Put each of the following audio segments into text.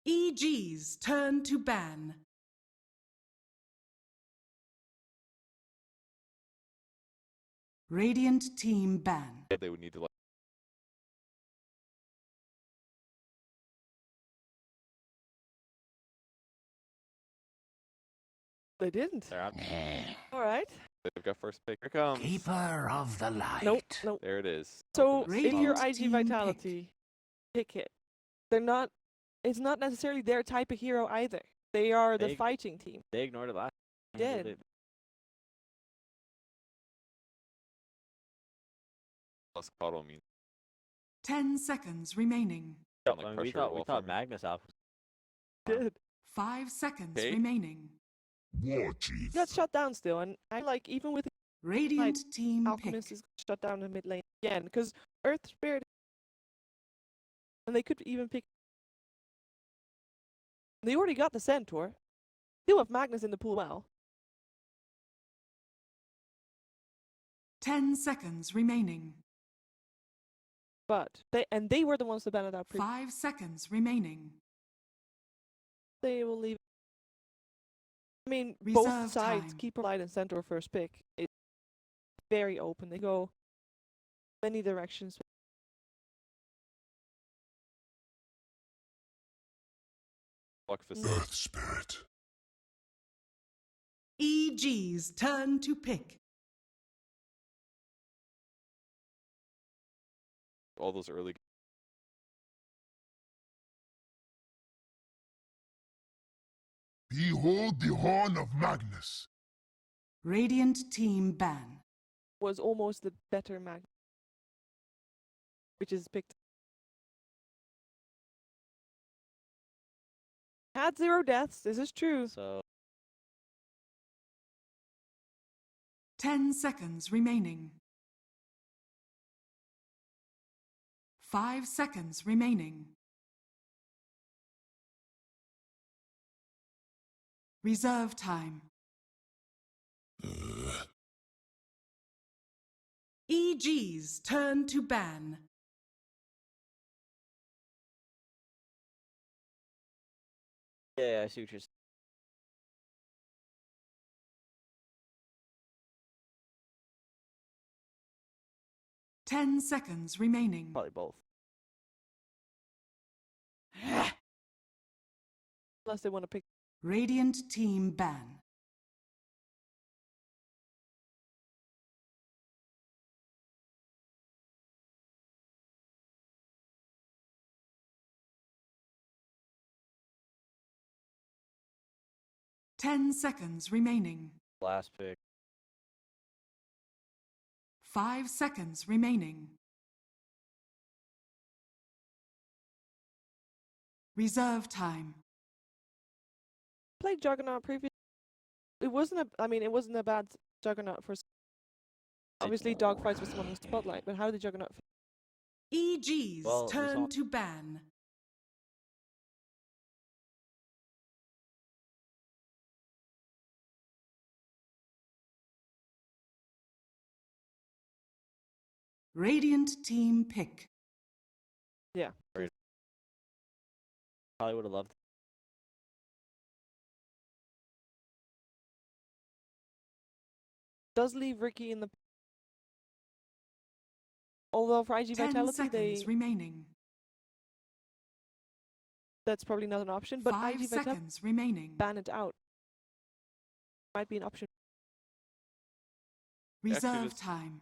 iG's turn to ban. Radiant team ban. They would need to like. They didn't. There, All right. they've got first pick. Here comes. Keeper of the light. Nope. Nope. There it is. So Optimus. if you're Radiant team iG.Vitality, pick it. They're not. It's not necessarily their type of hero either. They are the fighting team. They ignored it last. They did. Plus autoimmune. 10 seconds remaining. Sound like I mean, pressure we wall thought for me. Magnus out. Did. 5 seconds Okay. remaining. War Chief. He got shut down still, and I like even with Radiant team Alchemist pick. is shut down in mid lane again because Earth Spirit, and they could even pick. They already got the Centaur. Still have Magnus in the pool well. 10 seconds remaining. But they were the ones to ban it out. 5 seconds remaining. They will leave. I mean, Reserve both sides, time. Keeper Light and Centaur first pick. It's very open. They go many directions. Block facility. Earth Spirit. iG's turn to pick. All those early. Behold the horn of Magnus. Radiant team ban. Was almost the better Magnus, which is picked. Had 0 deaths. This is true. So 10 seconds remaining. 5 seconds remaining. Reserve time. iG's turn to ban. yeah, I see what you're saying. 10 seconds remaining. Probably both. Unless they want to pick. Radiant team ban. Ten seconds remaining. Last pick. 5 seconds remaining. Reserve time. Played Juggernaut previously. It wasn't a. I mean, it wasn't a bad Juggernaut for. Obviously, dogfights was someone in the spotlight, but how did Juggernaut? iG's Well, turn to ban. Radiant team pick. Yeah. Probably would have loved. Does leave Ricky in the. Although for 10 iG.Vitality, seconds remaining. that's probably not an option. But 5 iG.Vitality seconds remaining. ban it out. Might be an option. Reserve Exodus. time.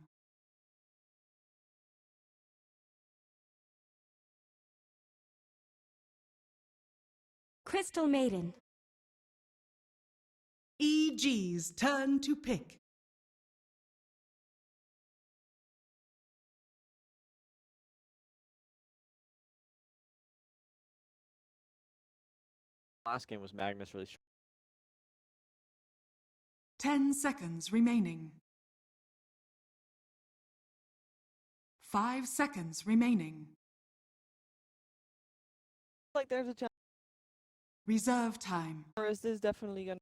Crystal Maiden. iG's turn to pick. Last game was Magnus really. 10 seconds remaining. 5 seconds remaining. Like there's a chance. Reserve time. Or is this definitely gonna?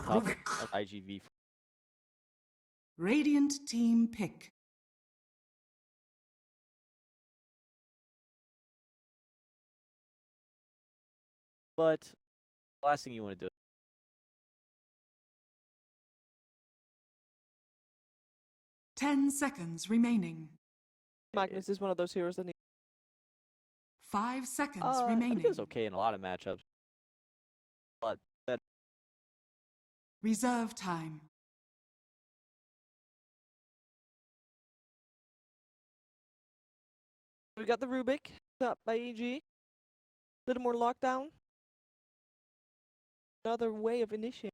Tough. iG.Vit. Radiant team pick. but the last thing you want to do. 10 seconds remaining. Magnus is one of those heroes that need. 5 seconds I remaining. think it's okay in a lot of matchups. But that Reserve time. We got the Rubik up by EG. A little more lockdown. Another way of initiating.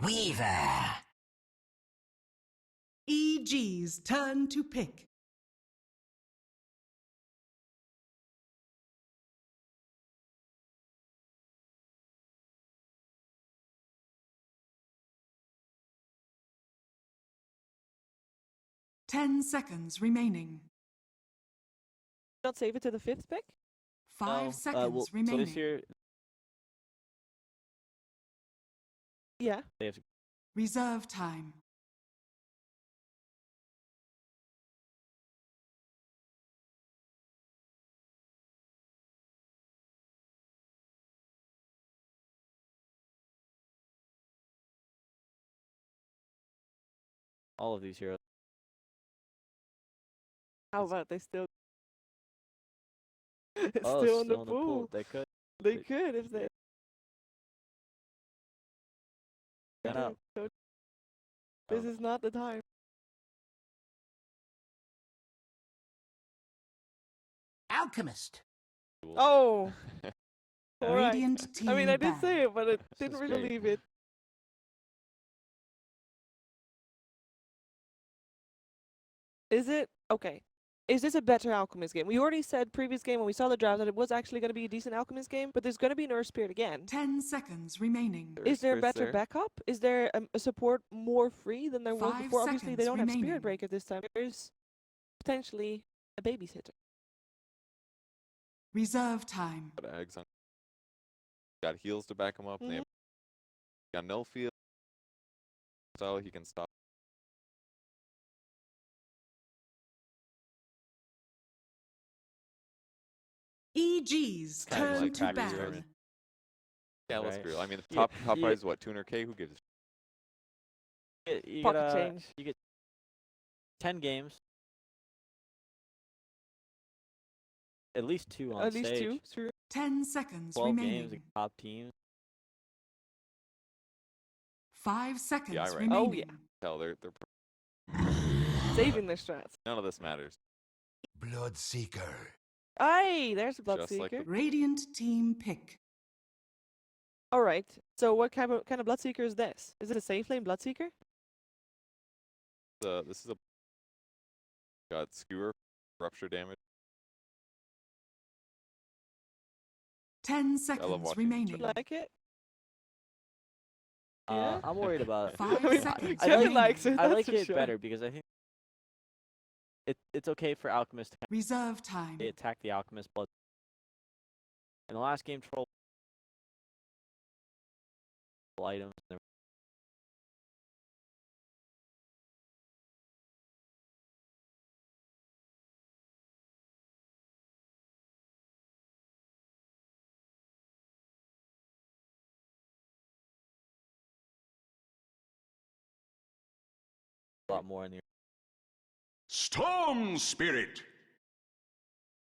Weaver. EG's turn to pick. Ten seconds remaining. Not save it to the 5th pick? 5 seconds well, remaining. So this year Yeah. they have to. Reserve time. All of these heroes. How about they still Oh, still in the pool? They could. They could if they Get up. This is not the time. Alchemist. Oh. All right. Radiant team I mean, I did ban. say it, but I This didn't is really great. leave it. Is it okay? Is this a better Alchemist game? We already said previous game when we saw the draft that it was actually going to be a decent Alchemist game, but there's going to be an Earth Spirit again. 10 seconds remaining. Is there a Spirits better there. backup? Is there a support more free than there was 5 before? Obviously, they seconds don't have remaining. Spirit Breaker this time. There's potentially a babysitter. Reserve time. Got eggs on. Got heals to back him up. And they Mhm. have got no field. So he can stop. EG's Kinda turn like to Cracker ban. Spirit. Yeah, let's Right. be real. I mean, the Yeah, top you- prize is what, 200K? Who gives? You Pocket get, change. You get 10 games. At least 2 on At least stage. 2. True. 10 seconds 12 remaining. games against top teams. 5 seconds right. remaining. Oh, yeah. Hell, they're Saving their strats. none of this matters. Bloodseeker. Aye, there's a Just like Bloodseeker. Radiant team pick. All right. So what kind of Bloodseeker is this? Is it a safe lane Bloodseeker? This is a got skewer, rupture damage. 10 love seconds watching remaining. Like it? Yeah. I'm worried about. 5 I mean, seconds I Kevin like- likes it. I that's like for it sure. better because I think it's okay for Alchemist to Reserve time. they attack the Alchemist blood. In the last game, troll items. A lot more in the. Storm Spirit.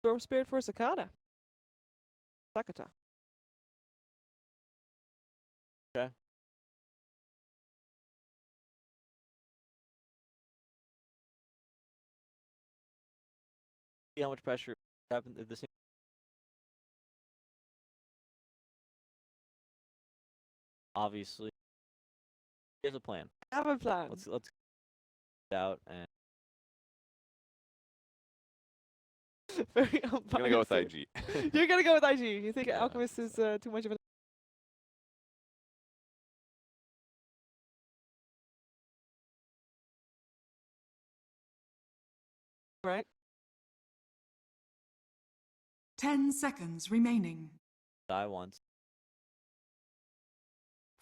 Storm Spirit for Sakata. Sakata. Okay. See how much pressure happened at the same. Obviously, here's a plan. Have a plan. Let's get it out and Very I'm gonna go with unbiased. IG. You're gonna go with IG. You think Yeah. Alchemist is too much of a right? 10 seconds remaining. die once.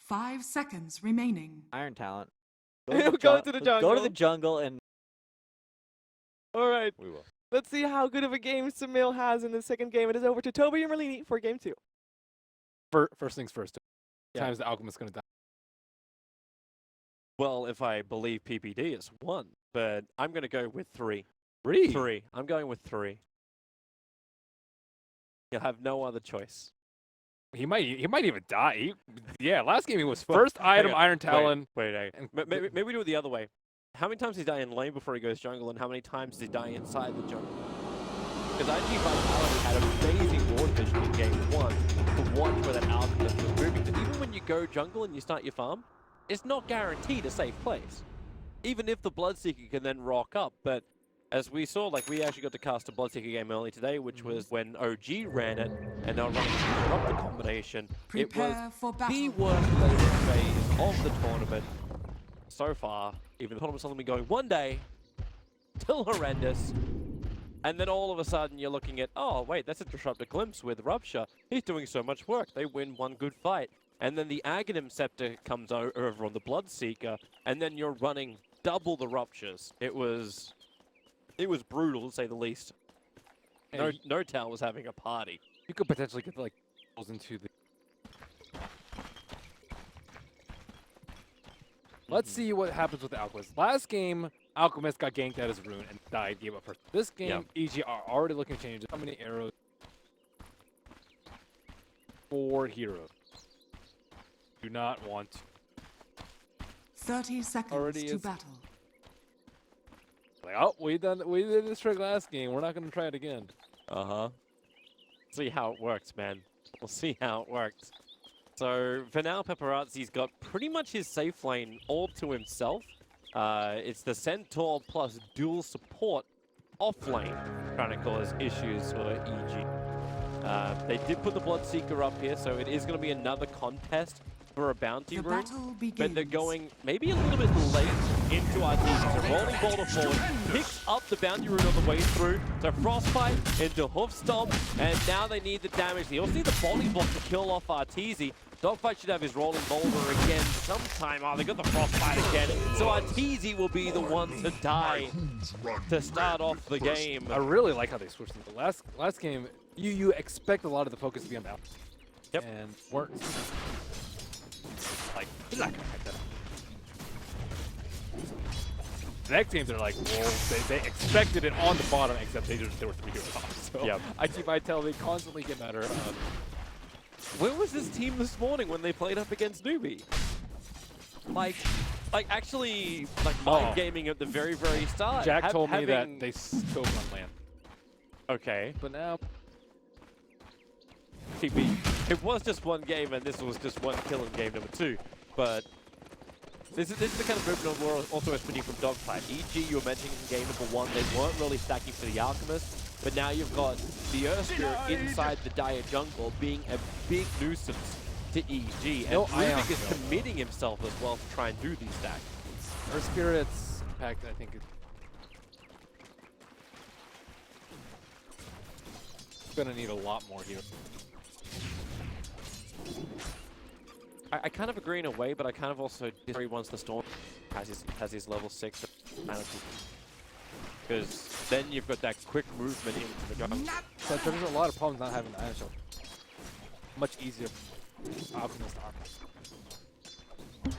5 seconds remaining. Iron talent. Go to the Go to the jungle. jungle and All right. We will. Let's see how good of a game Samil has in the second game. It is over to Toby and Merlini for game 2. First things first. Yeah. Times the Alchemist going to die. Well, if I believe PPD, it's 1, but I'm going to go with 3. 3? 3. I'm going with 3. You'll have no other choice. He might even die. Yeah, last game he was Well, first hang item on. Iron Talon. Wait. Maybe we do it the other way. How many times does he die in lane before he goes jungle, and how many times does he die inside the jungle? Because iG.Vitality had amazing ward vision in game 1 to watch where that Alchemist was moving. But even when you go jungle and you start your farm, it's not guaranteed a safe place. Even if the Bloodseeker can then rock up, but as we saw, like, we actually got to cast a Bloodseeker game early today, which was when OG ran it, and they were running up the combination. Prepare for It was the battle. worst later phase of the tournament so far. Even the tournament's only been going 1 day, still horrendous. And then all of a sudden you're looking at, oh wait, that's a Disruptor Glimpse with Rupture. He's doing so much work. They win one good fight. And then the Aghanim Scepter comes over on the Bloodseeker, and then you're running double the Ruptures. It was brutal, to say the least. No Tal was having a party. You could potentially get like into the. Let's see what happens with the Alchemist. Last game, Alchemist got ganked at his rune and died, gave up first. This game, EG are already looking to change. How many arrows? 4 heroes. Do not want. 30 seconds Already to is- battle. Like, oh, we did this trick last game. We're not going to try it again. See how it works, man. We'll see how it works. So for now, Paparazzi's got pretty much his safe lane all to himself. It's the Centaur plus dual support off lane trying to cause issues for EG. They did put the Bloodseeker up here, so it is going to be another contest for a bounty The rune. battle begins. But they're going maybe a little bit late into our team. So rolling boulder forward, picks up the bounty rune on the way through. So Frostbite into Hoof Stomp, and now they need the damage. They also need the body block to kill off Arteezy. Dogfight should have his rolling boulder again sometime. Oh, they got the Frostbite again. So Arteezy will be the one to die to start off the game. I really like how they switched it. The last game, you expect a lot of the focus to be on balance. Yep. And weren't. Like, he's not gonna hit that. The next game, they're like, well, they expected it on the bottom, except they were 3 heroes off. So Yep. iG.Vitality constantly get better. Where was this team this morning when they played up against Newbie? Like actually, mind gaming at the very, very start. Jack told me that they scoped on land. Okay. But now, It was just one game, and this was just one kill in game number 2. But this is the kind of movement we're also expecting from Dogfight. EG, you were mentioning in game number 1, they weren't really stacking for the Alchemist, but now you've got the Earth Spirit inside the Dire Jungle being a big nuisance to EG, and Rubik is committing himself as well to try and do these stacks. Earth Spirit's impact, I think, is gonna need a lot more here. I kind of agree in a way, but I kind of also disagree once the Storm has his level 6 penalty. Because then you've got that quick movement into the jungle. But there's a lot of problems not having the Iron Shell. Much easier for Alchemist armor.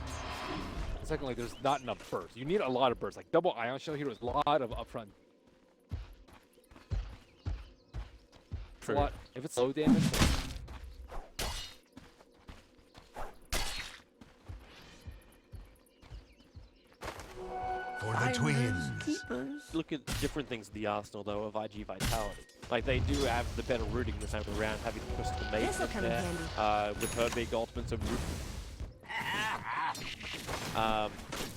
Secondly, there's not enough bursts. You need a lot of bursts. Like double Ion Shell here is a lot of upfront. True. A lot. If it's low damage, For the twins. Look at different things in the arsenal, though, of iG.Vitality. Like, they do have the better rooting this time around, having to push the mates in there with her big ultimates of root.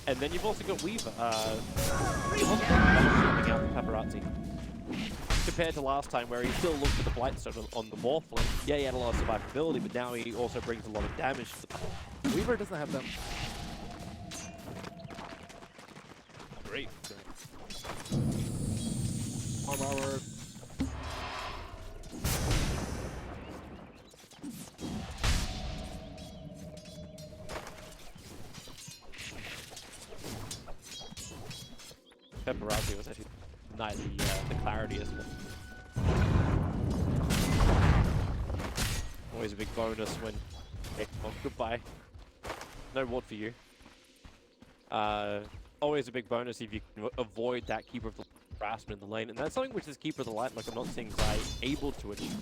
And then you've also got Weaver. You've also got coming out from Paparazzi. Compared to last time, where he still looked at the Blightstone on the Morphling. Yeah, he had a lot of survivability, but now he also brings a lot of damage to the party. Weaver doesn't have them. Great. Armor. Paparazzi was actually deny the clarity as well. Always a big bonus when... Hey, well, goodbye. No ward for you. Always a big bonus if you can avoid that Keeper of the harassment in the lane, and that's something which this Keeper of the Light, like I'm not seeing Zai able to achieve.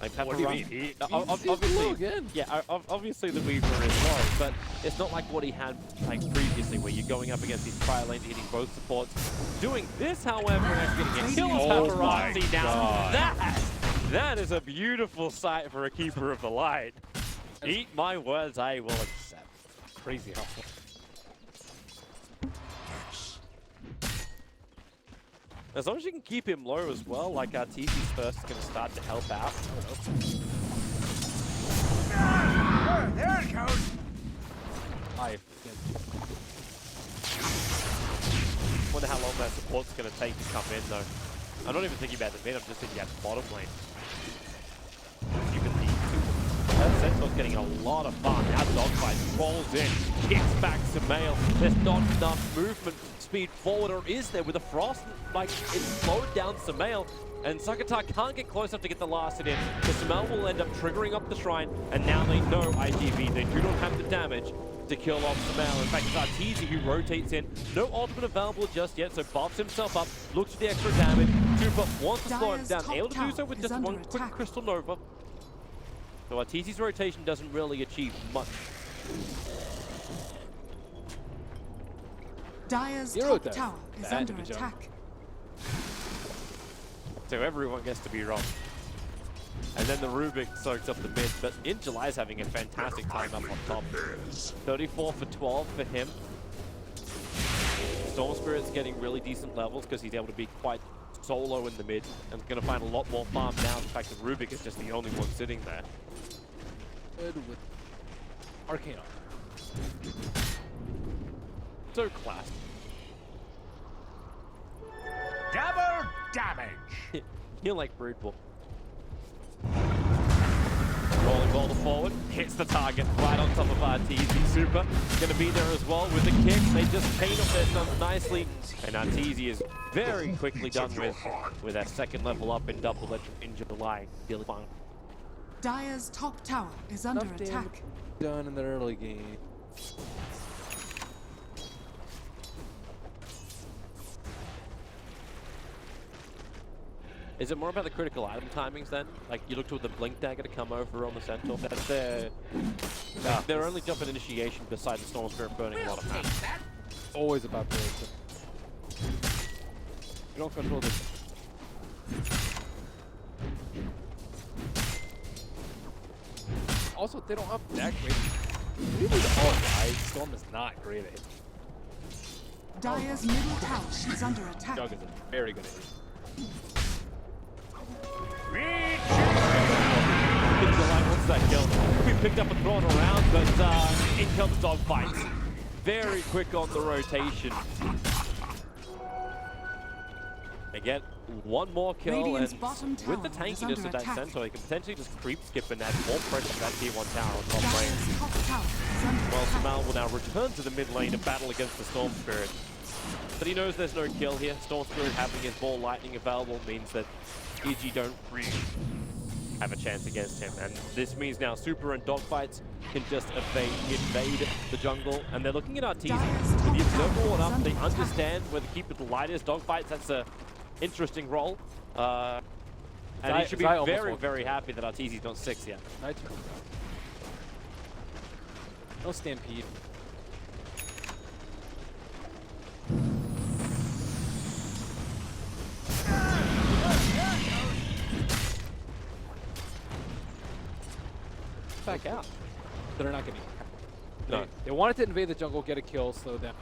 Like What do you mean? Obviously, yeah, obviously the Weaver is low, but it's not like what he had like previously, where you're going up against these prior lanes, hitting both supports. Doing this, however, and actually getting a kill on Paparazzi. Now that is a beautiful sight for a Keeper of the Light. Eat my words, I will accept. Crazy hustle. As long as you can keep him low as well, like TC's first is going to start to help out. There it goes. Wonder how long that support's going to take to come in, though. I'm not even thinking about the mid, I'm just thinking about the bottom lane. You can that Sentinel's getting a lot of fun. Now Dogfight falls in, kicks back Sumail. There's not enough movement speed forward, or is there? With the Frost, like, it slowed down Sumail, and Sakatar can't get close enough to get the last hit in. So Sumail will end up triggering up the shrine, and now they know iG.Vit. They do not have the damage to kill off Sumail. In fact, it's Arteezy who rotates in. No ultimate available just yet, so buffs himself up, looks for the extra damage. Super wants to slow him down, able to do so with just one quick Crystal Nova. So Arteezy's rotation doesn't really achieve much. Dire's Zero top death. tower is Bad under to be jumped. attack. So everyone gets to be wrong. And then the Rubik soaks up the mid, but In July's having a fantastic time up on top. 34 for 12 for him. Storm Spirit's getting really decent levels because he's able to be quite solo in the mid, and going to find a lot more farm now. In fact, the Rubik is just the only one sitting there. Good with Arcane Armor. So classy. Double damage. Heal like Broodbull. Rolling ball forward, hits the target right on top of Arteezy. Super going to be there as well with the kick. They just chain off their stuns nicely, and Arteezy is very quickly done with that second level up in double in July. Feeling fine. Dire's top tower is under attack. Done in the early game. Is it more about the critical item timings then? Like you look toward the blink dagger to come over on the Centaur. That's their only jump in initiation besides the Storm Spirit burning a lot of mana. Always about the... You don't control this. Also, they don't have DAC rating. Really, all right. Storm is not great at it. Dire's middle tower is under attack. Jug is very good at it. July wants that kill. We picked up and thrown around, but in comes Dogfight. Very quick on the rotation. They get one more kill, Radiant's and bottom with the tower is tankiness under of that attack. Centaur, they can potentially just creep skip and add more pressure to that tier 1 tower on top lane. Dire's top tower is under Well, attack. Sumail will now return to the mid lane to battle against the Storm Spirit. But he knows there's no kill here. Storm Spirit having his ball lightning available means that iG don't really have a chance against him. And this means now Super and Dogfights can just invade the jungle. And they're looking at Arteezy. With the Observer Ward up, they understand where the Keeper of the Light is. Dogfights, that's a interesting role. And he should be very, very happy that Arteezy's not 6 yet. My turn. No stampede. Back out. They're not getting. No. They wanted to invade the jungle, get a kill, slow down.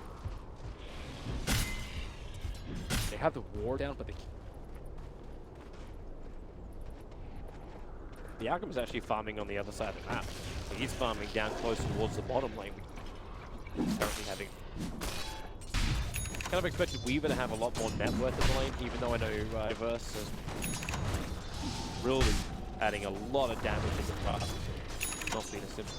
They have the ward down, but they can't. The Alchemist is actually farming on the other side of the map. So he's farming down close towards the bottom lane. Currently having... Kind of expected Weaver to have a lot more net worth in the lane, even though I know Diverse is really adding a lot of damage in the past. Not being a simple.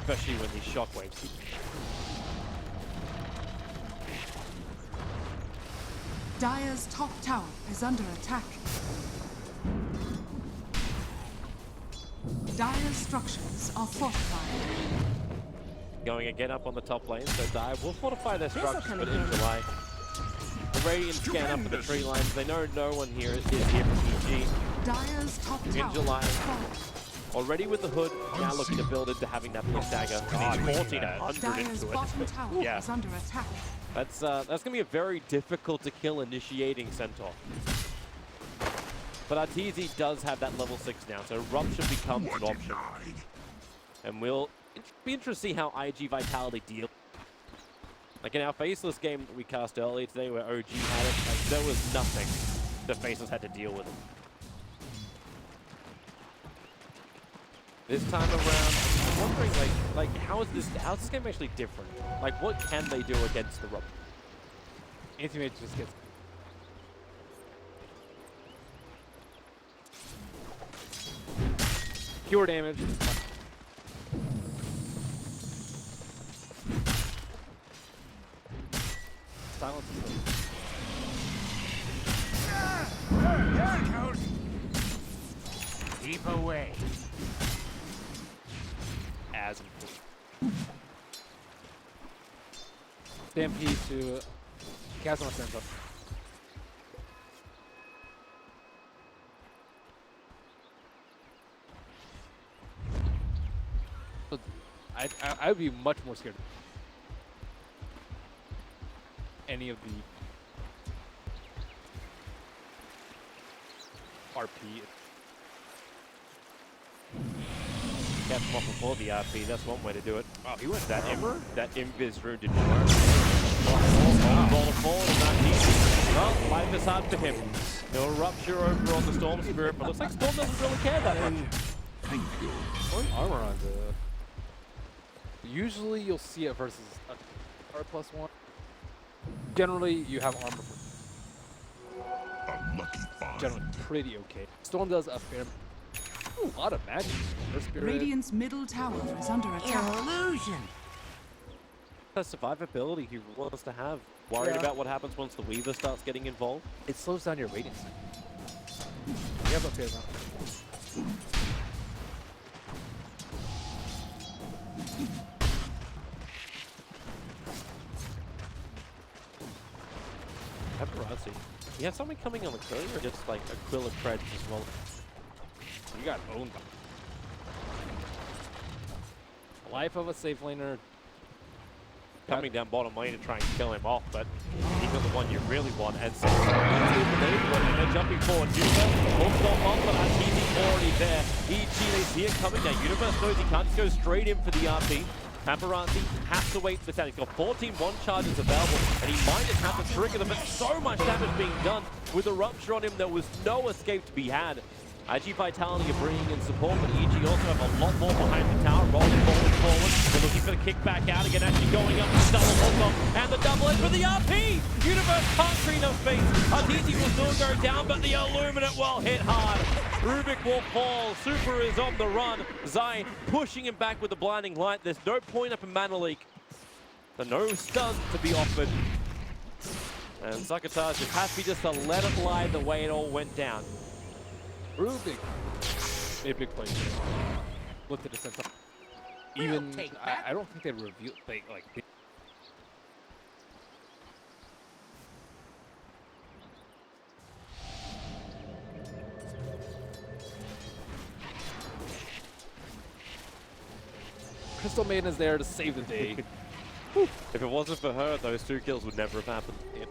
Especially when these shockwaves. Dire's top tower is under attack. Dire's structures are fortified. Going again up on the top lane, so Dire will fortify their structures, but in July, the Radiant scan up at the tree lines. They know no one here is here for PG. Dire's top In tower July, is falling. already with the hood, now looking to build into having that big dagger. And he's 1400 Dire's into bottom it. tower Yeah. is under attack. That's gonna be a very difficult to kill initiating Centaur. But Arteezy does have that level 6 now, so Rupture becomes an option. And it'll be interesting to see how iG.Vitality deal. Like in our Faceless game that we cast earlier today where OG had it, like there was nothing the Faceless had to deal with. This time around, I'm wondering like how's this game actually different? Like what can they do against the Rupture? Anti-Mage just gets... pure damage. Silence is good. There it goes. Keep away. As Stampede to Chasm on Centaur. I would be much more scared of any of the RP. Kept him off before the RP, that's one way to do it. Oh, he went That down. that invis rune didn't work. Ball to fall and not easy. Well, life is hard for him. He'll rupture over on the Storm Spirit, but looks like Storm doesn't really care that much. Armor on the... Usually you'll see it versus a R+1. Generally you have armor for generally pretty okay. Storm does a fair... Ooh, a lot of magic. Her spirit. Radiant's middle tower is under attack. Illusion. The survivability he wants to have. Worried about what happens once the Weaver starts getting involved. It slows down your radiance. You have a fair amount. Paparazzi. You have something coming on the curve or just like Aquila Treads as well? You got owned. Life of a safe laner. Coming down bottom lane to try and kill him off, but he's not the one you really want. And so they're jumping forward. Universe holds off on, but Arteezy already there. EG, they see it coming now. Universe knows he can't just go straight in for the RP. Paparazzi has to wait for that. He's got 14 one charges available, and he might just have to trigger them, but so much damage being done. With the Rupture on him, there was no escape to be had. iG.Vitality are bringing in support, but EG also have a lot more behind the tower, rolling forward. They're looking for the kick back out again, actually going up the double hook off, and the double edge for the RP! Universe can't create enough space. Arteezy will still go down, but the Illuminate will hit hard. Rubik will fall, Super is on the run. Zai pushing him back with the blinding light. There's no point up in Mana Leak. So no stun to be offered. And Succotash is happy just to let it lie the way it all went down. Rubik made a big play. Looked at the center. Even I don't think they revealed like Crystal Maiden is there to save the day. If it wasn't for her, those 2 kills would never have happened. Yeah.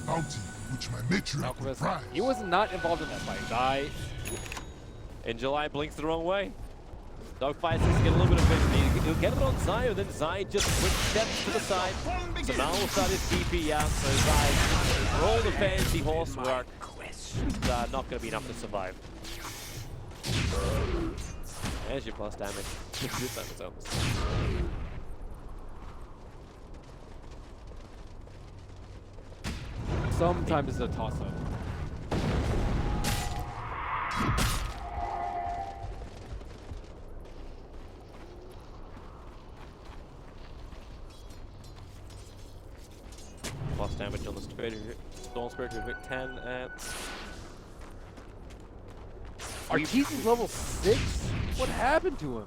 Bounty, which my matriarch would Alchemist, prize. he was not involved in that fight. Zai, In July, blinks the wrong way. Dogfights to get a little bit of vision. He'll get it on Zai, and then Zai just quick steps to the side. So now will start his TP out, so Zai, for all the fancy horse work, it's not going to be enough to survive. There's your plus damage. This time it's almost. sometimes it's a toss-up. Storm Spirit who hit 10 and... Arteezy's level 6? What happened to him?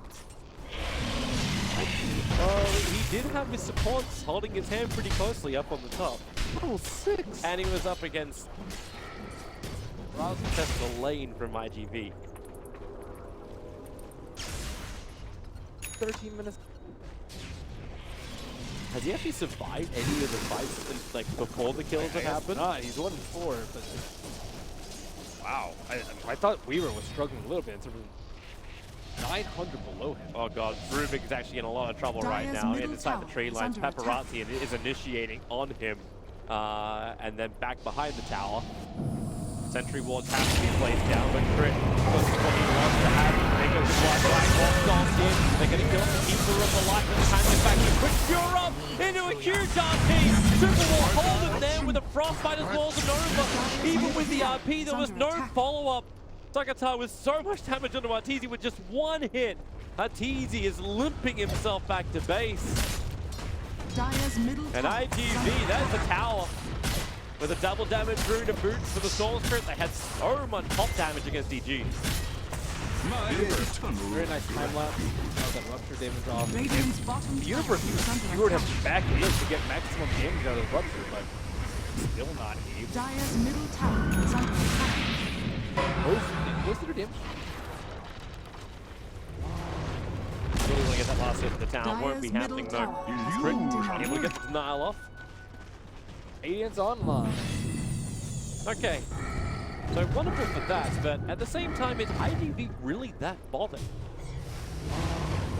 He did have his supports holding his hand pretty closely up on the top. Level 6? And he was up against the lane from iG.Vit. 13 minutes. Has he actually survived any of the fights like before the kills have happened? Not. He's 1-4, but wow. I thought Weaver was struggling a little bit. It's 900 below him. Oh god, Rubik is actually in a lot of trouble right now. Inside the tree lines, Paparazzi is initiating on him. And then back behind the tower. Sentry wards have to be placed down, but Crit was what he wants to have. They go to Black walks on in. They're going to kill the keeper of the light, but the time is back. Quick cure up into a huge RP. Triple War hold him there with a frostbite as well as a Nova. Even with the RP, there was no follow-up. Sakata with so much damage onto Arteezy with just one hit. Arteezy is limping himself back to base. And iG.Vit, that's the tower. With a double damage through to boot for the Soul Spirit. They had so much pop damage against DG. Very nice time lapse. That rupture damage off. Radiant's bottom Universe, you would have to back in to get maximum damage out of the rupture, but still not able. Dire's middle tower is under attack. What's their damage? Really want to get that last hit in the town. Won't be Dire's happening middle though. tower Crit, is able to get the denial off. Aliens online. Okay. So wonderful for that, but at the same time, is iG.Vit really that bothered?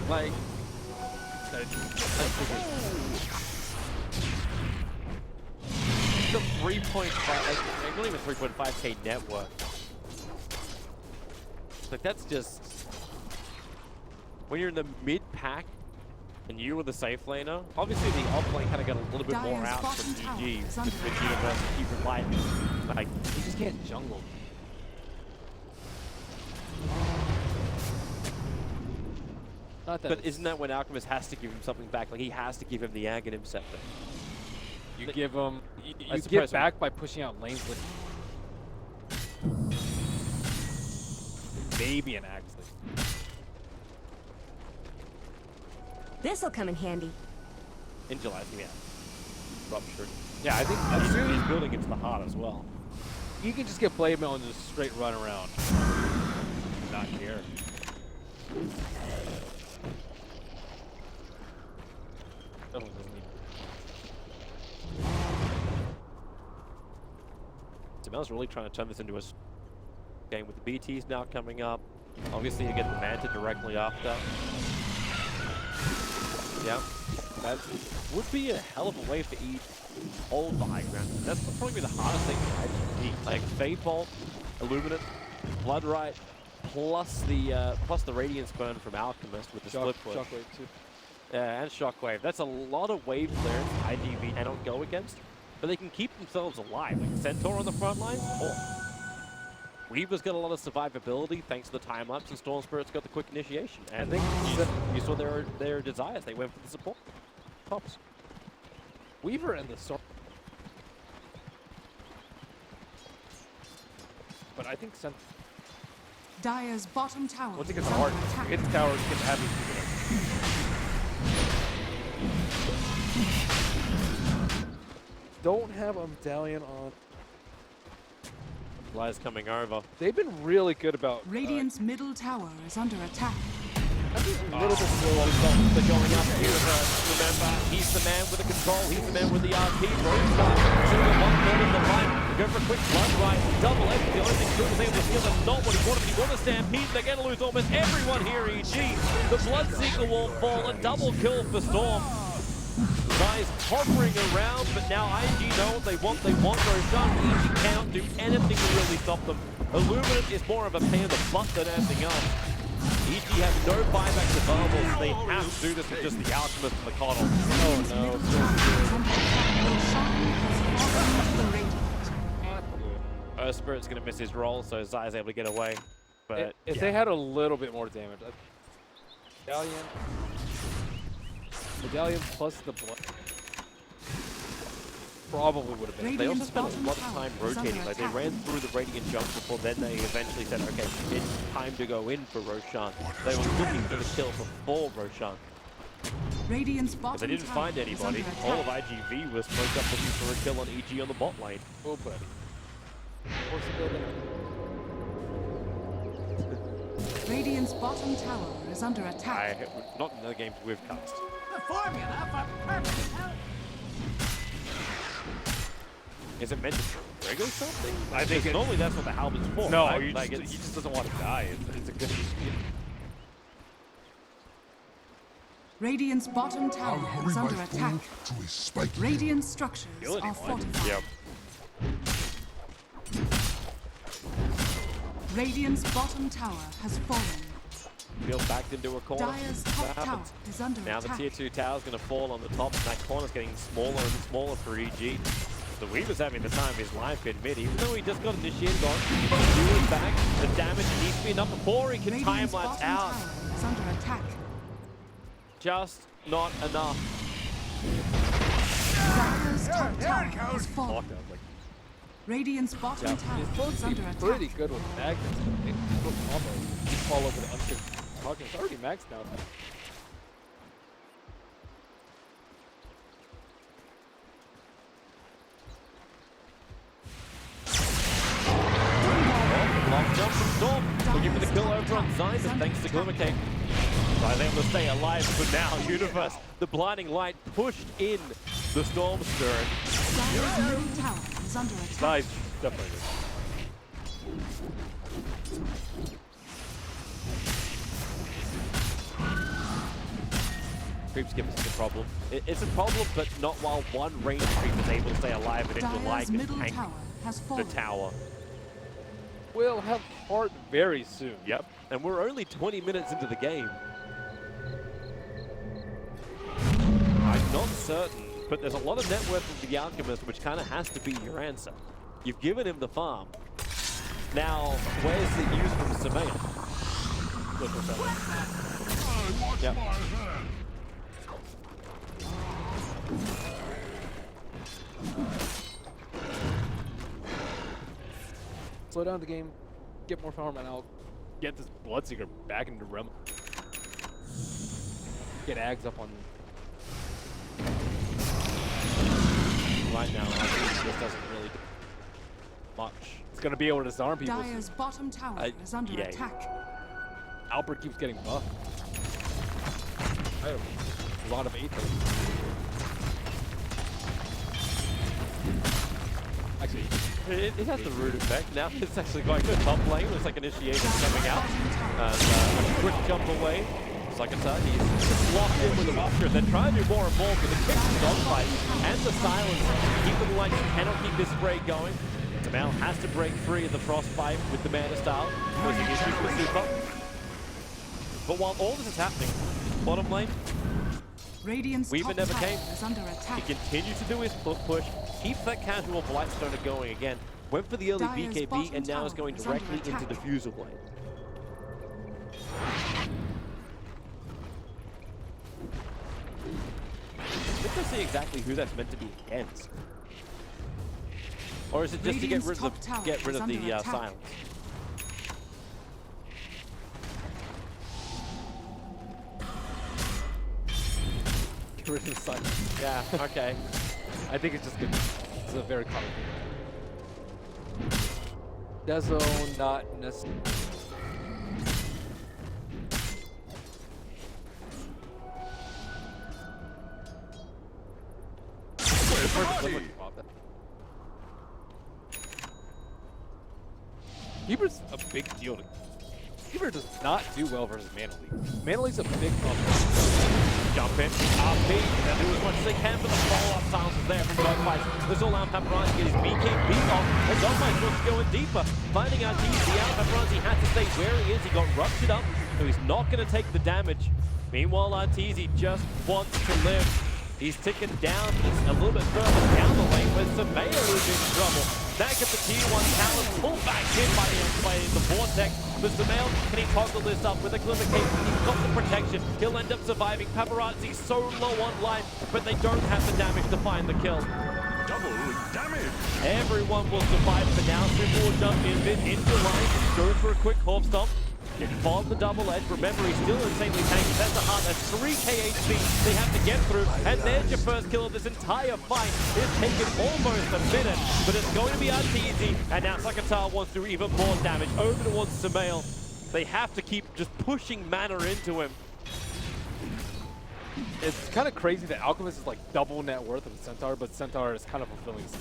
Like, the 3.5, like, not even 3.5k net worth. Like, that's just, when you're in the mid-pack, and you were the safe laner, obviously the off lane kind of got a little bit more out from GG with Universe and Keep It Light. Like, You just can't jungle. Not that but isn't that when Alchemist has to give him something back? Like, he has to give him the Aghanim Scepter. you give them, you I get suppose back by pushing out lanes with maybe an Axley. This'll come in handy. In July, yeah. Ruptured. Yeah, I think He's building into the heart as well. you can just get Blade Mail and just straight run around. Not here. Mel's really trying to turn this into a game with the BTs now coming up. Obviously, you get the Manta directly after. Yeah, that would be a hell of a way to eat old the high ground. That's probably the hardest thing to eat. Like Fade Bolt, Illuminate, Blood Right, plus the Radiance Burn from Alchemist with the Split Foot. Shockwave too. And Shockwave. That's a lot of wave clearance iG.Vit cannot go against, but they can keep themselves alive. Like Centaur on the front line, Weaver's got a lot of survivability thanks to the time-lapse, and Storm Spirit's got the quick initiation. And I think you saw their desires. They went for the support. Pops. Weaver and the Storm. But I think Dire's bottom tower once it is gets under hard, attack. hit the tower, it gets heavy. Don't have a medallion on. Fly's coming over. They've been really good about. Radiant's middle tower is under attack. I think a little bit slow on They're going up Universe. Remember, he's the man with the control. He's the man with the RP. Roadstar, 1/3 of the line. Go for a quick blood right. Double F. The only thing Crew was able to steal. That's not what he wanted. He wanted a stampede. They're going to lose almost everyone here, EG. The Bloodseeker will fall. A double kill for Storm. Guys hovering around, but now iG know what they want. They want Roshan. EG cannot do anything to really stop them. Illuminate is more of a pain in the butt than anything else. EG have no buybacks available, so they have to do this with just the Alchemist and the Coddle. Oh no. Earth Spirit's going to miss his roll, so Zai's able to get away. But If they had a little bit more damage. Medallion plus the blood. probably would have been. They also Radiant's spent a bottom lot of tower time is under rotating. Like they attack. ran through the Radiant jungle before then they eventually said, okay, it's time to go in for Roshan. They were looking for the kill before Roshan. Radiant's But bottom they didn't tower find is anybody. under All of attack. iG.Vit was smoked up looking for a kill on EG on the bot lane. Oh, buddy. Force the building. Radiant's bottom tower is under attack. Not in the games we've cast. The formula for perfect health. Is it meant to trigger something? I think Because normally that's what the halbert's for. No, right? he Like just doesn't want to die. It's a good. Radiant's bottom I'll tower hurry is my under attack. foe to a spike. Radiant structures Kill are anyone. fortified. Yep. Radiant's bottom tower has fallen. Feel backed into a corner. Dire's That top tower happens. is under Now the attack. tier 2 tower is going to fall on the top, and that corner's getting smaller and smaller for EG. The Weaver's having the time of his life in mid, even though he just got initiated on. Viewers back, the damage needs to be enough before he can Radiant's timelines bottom out. tower is under attack. Just not enough. Dire's top There tower it has goes. fallen. Lockdown, like, Radiant's bottom tower he's supposed is to be under pretty attack. good with magnets. Good combo. Just fall over the unkill. It's already maxed out. Long jump from Storm, looking for the kill over on Zyman, thanks to Glimmercake. Trying able to stay alive for now. Universe, the blinding light pushed in the Storm Spirit. Dire's middle tower is under attack. Nice, definitely. Creep skip is a problem. It's a problem, but not while one range creep is able to stay alive and into Dire's like and middle tank tower has the fallen. tower. We'll have heart very soon. Yep, and we're only 20 minutes into the game. I'm not certain, but there's a lot of net worth with the Alchemist, which kind of has to be your answer. You've given him the farm. Now, where's the use from Surveyor? Look for something. Yep. Slow down the game, get more farm, and I'll get this Bloodseeker back into Rem. Get Ags up on. Right now, I think this doesn't really do much. It's gonna be able to disarm people. Dire's bottom tower is under yeah. attack. Albert keeps getting buffed. I have a lot of 8 though. Actually, It has the root effect. Now it's actually going to top lane. Looks like initiation coming out. And a quick jump away. Sakata, he's locked in with the Vulture. They're trying to do more and more with the quick dogfight and the silence. Keeping the lights, cannot keep this spray going. Tamel has to break free of the frostbite with the mana style. Causing issues for Super. But while all this is happening, bottom lane, Radiant's Weaver top never tower came. is under he attack. continues to do his push, keeps that casual Blightstoner going again, went for the early Dire's BKB, bottom and now is tower going is under directly into attack. the Fusel Blade. Let's just see exactly who that's meant to be against. Or is it just Radiant's to get top tower rid is of the under attack. silence? get rid of the silence. Yeah, okay. I think it's just good. It's a very common thing. Dezo, not necessarily. Heber's a big deal. Heber does not do well versus Mana League. Mana League's a big problem. Jump in, RP, and do as much as they can for the follow-up silences there from Dogfight. This will allow Paparazzi to get his BKB off, and Dogfight wants to go in deeper. Finding out he's out, Paparazzi had to stay where he is. He got ruptured up, so he's not going to take the damage. Meanwhile, Arteezy just wants to live. He's ticking down. He's a little bit further down the lane, but Surveyor is in trouble. That gets the tier 1 talent pulled back in by the Vortex. But Surveyor, can he toggle this up with a Glimmercake? He's got the protection. He'll end up surviving. Paparazzi so low on life, but they don't have the damage to find the kill. Double damage. Everyone will survive for now. Super will jump in mid into line, goes for a quick hop stomp. Get followed the double edge. Remember, he's still insanely tanky. That's a heart. That's 3k HP they have to get through. And there's your first kill of this entire fight. It's taken almost a minute, but it's going to be easy. And now Sakata wants to do even more damage over towards Samael. They have to keep just pushing mana into him. It's kind of crazy that Alchemist is like double net worth of Centaur, but Centaur is kind of fulfilling this.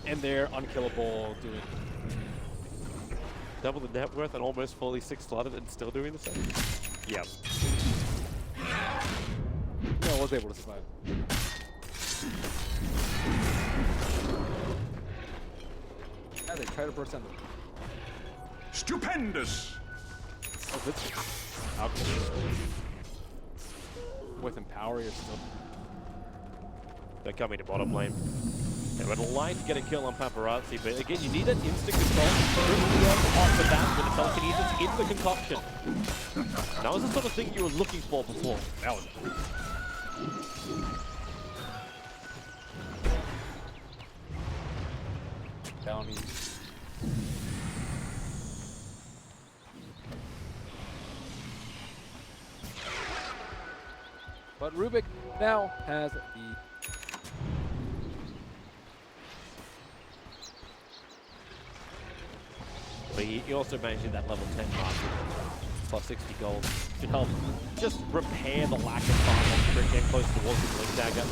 And they're unkillable, doing Double the net worth and almost fully 6-slotted and still doing the same. Yep. No, I was able to survive. Yeah, they try to burst on them. Stupendous. Oh, that's Alchemist. With Empower, you're still. They're coming to bottom lane. They would like to get a kill on Paparazzi, but again, you need that instant control off the bat with the telekinesis in the concoction. That was the sort of thing you were looking for before. That was. Bounty. But Rubik now has the. But he also managed that level 10 mark plus 60 gold to help just repair the lack of farm on Crit, get close towards the Blink Dagger.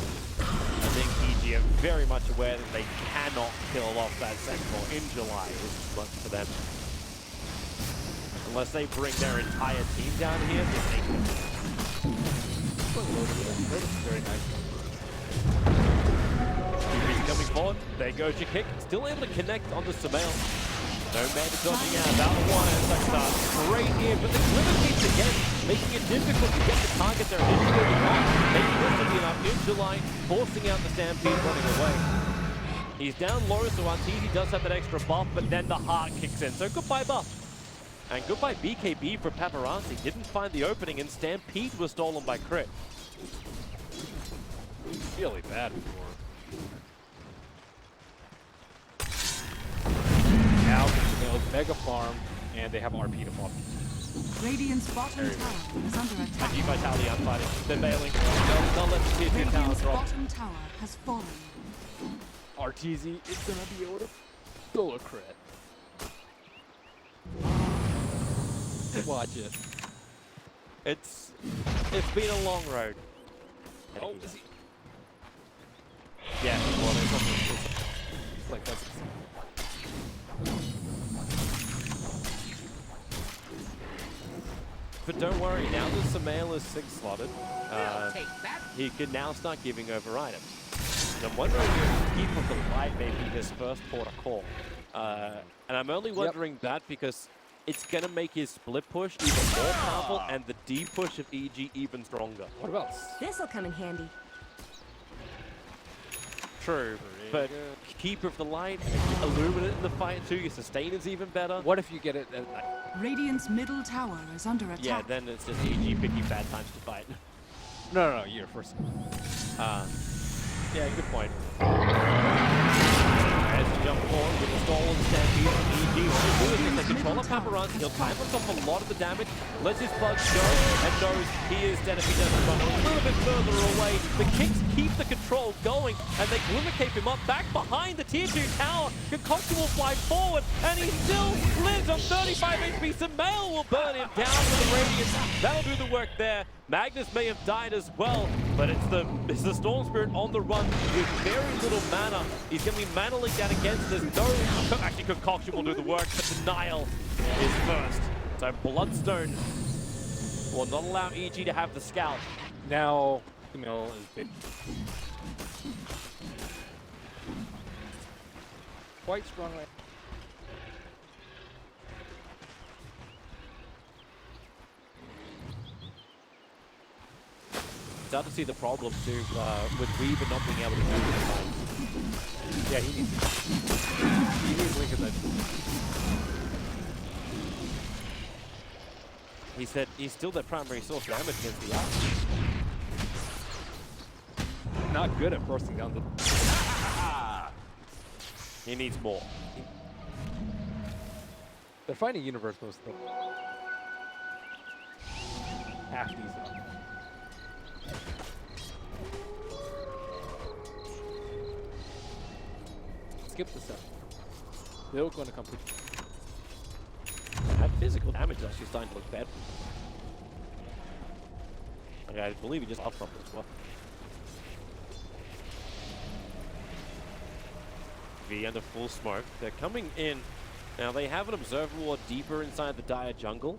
I think EG are very much aware that they cannot kill off that Sentinel in July. This is much for them. Unless they bring their entire team down here, then they can. Very nice. He's coming forward. There goes your kick. Still able to connect onto Samael. No man dodging out. Battle one and Sakata straight in, but the Glimmer keeps again, making it difficult to get the target there initially. Making this to be enough in July, forcing out the Stampede running away. He's down low, so Arteezy does have that extra buff, but then the heart kicks in. So goodbye buff. And goodbye BKB for Paparazzi. Didn't find the opening, and Stampede was stolen by Crit. Really bad for. Now Mega Farm, and they have RP to fall. Radiant's bottom tower is under attack. iG.Vitality on fighting. They're bailing. They'll let the tier 2 tower Radiant's drop. bottom tower has fallen. Arteezy is gonna be able to pull a crit. Watch it. It's been a long road. Oh, is he? Yeah, well, It's like that's. but don't worry, now that Samael is 6-slotted, he can now start giving over items. And I'm wondering if Keep of the Light may be his first port of call. And I'm only wondering that because it's going to make his split push even more powerful and the D push of EG even stronger. What about? This'll come in handy. True, but Keeper of the Light, Illuminate in the fight too, your sustain is even better. What if you get it at night? Radiant's middle tower is under attack. Yeah, then it's just EG picking bad times to fight. No, you're first. Yeah, good point. As to jump forward with the stolen Stampede from EG. What he'll do is if they control up Paparazzi, he'll time off a lot of the damage, lets his bugs go, and knows he is dead if he doesn't run a little bit further away. The kicks keep the control going, and they glimmer cape him up back behind the tier 2 tower. Concoction will fly forward, and he still lives on 35 HP. Samael will burn him down with the Radiance. That'll do the work there. Magnus may have died as well, but it's the Storm Spirit on the run with very little mana. He's going to be mana linked out against. There's no... Actually, Concoction will do the work, but Denial is first. So Bloodstone will not allow EG to have the scout. Now, Camille is big. Quite strong right. Start to see the problem too with Weaver not being able to do this fight. Yeah, he needs Link in that. He said he's still their primary source damage against the Arc. Not good at bursting down the. He needs more. They're finding universe most of them. Half decent. Skip the set. They're going to complete. That physical damage is actually starting to look bad. Like, I believe he just up something as well. V under full smoke. They're coming in. Now they have an observer ward deeper inside the Dire jungle.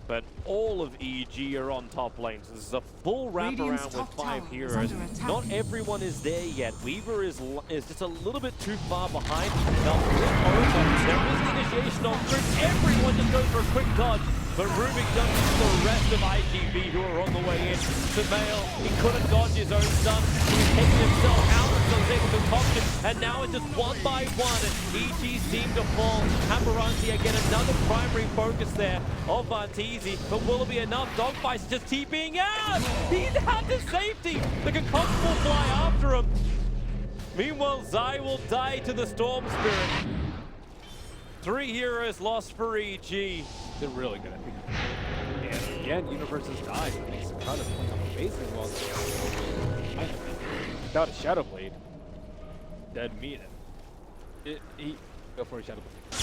But all of EG are on top lane. So this is a full wraparound with 5 heroes. Not everyone is there yet. Weaver is just a little bit too far behind. They'll flip over. There is the initiation on Group. Everyone just goes for a quick dodge. But Rubik jumps the rest of iG.Vit who are on the way in. Sumail, he couldn't dodge his own stun. He's taking himself out until he's able to concoction. And now it's just one by one. And EG seem to fall. Paparazzi again, another primary focus there of Arteezy. But will it be enough? Dogfight's just TPing out. He's out to safety. The concoction will fly after him. Meanwhile, Zai will die to the Storm Spirit. 3 heroes lost for EG. They're really good at it. And again, Universe has died. That makes the crowd playing amazing well. Without a Shadow Blade, dead meat. He go for a Shadow Blade.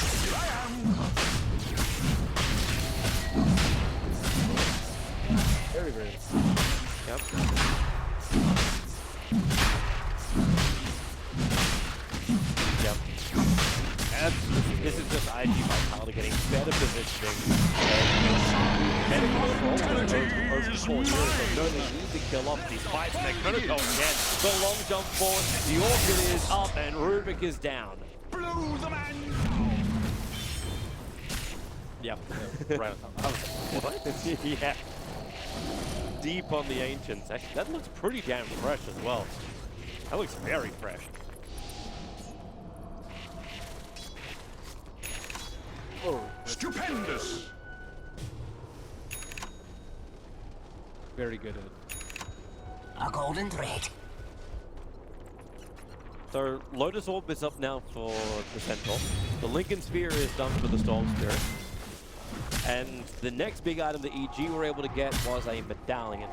Very, very good. Yep. Yep. And this is just iG.Vitality getting better positioning. Better control over the 4 heroes. They know they need to kill off these fights. And they're going to go again. The long jump forward. The Orchid is up and Rubik is down. Blew the man. Yep. Right on top. What? Yeah. Deep on the Ancients. Actually, that looks pretty damn fresh as well. That looks very fresh. Oh, Stupendous. very good at A golden thread. So Lotus Orb is up now for the Centaur. The Lincoln Sphere is done for the Storm Spirit. And the next big item that EG were able to get was a medallion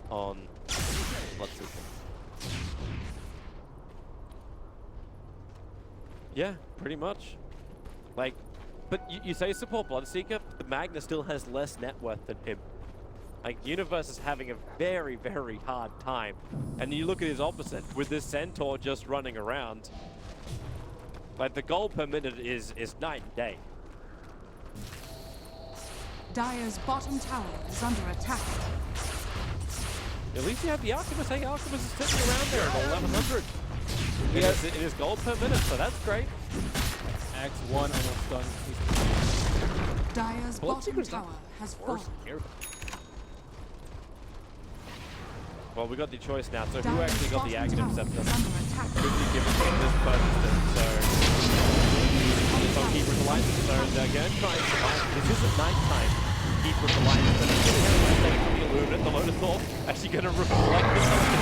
on Bloodseeker. Yeah, pretty much. Like, but you say support Bloodseeker, but Magna still has less net worth than him. Like, Universe is having a very, very hard time. And you look at his opposite, with this Centaur just running around. Like, the gold per minute is night and day. Dire's bottom tower is under attack. At least you have the Alchemist. Hey, Alchemist is sitting around there at 1100. It is gold per minute, so that's great. Axe 1 almost done. Dire's bottom tower has fallen. Well, we got the choice now. So who Dire's actually got the bottom Aghanim tower Scepter? is under attack. Could be given to this person. So Keeper of the Light. So they're going to try and survive. This isn't nighttime. Keeper of the Light. But it's going to have a mistake from the Illuminate. The Lotus Orb actually going to reflect the something.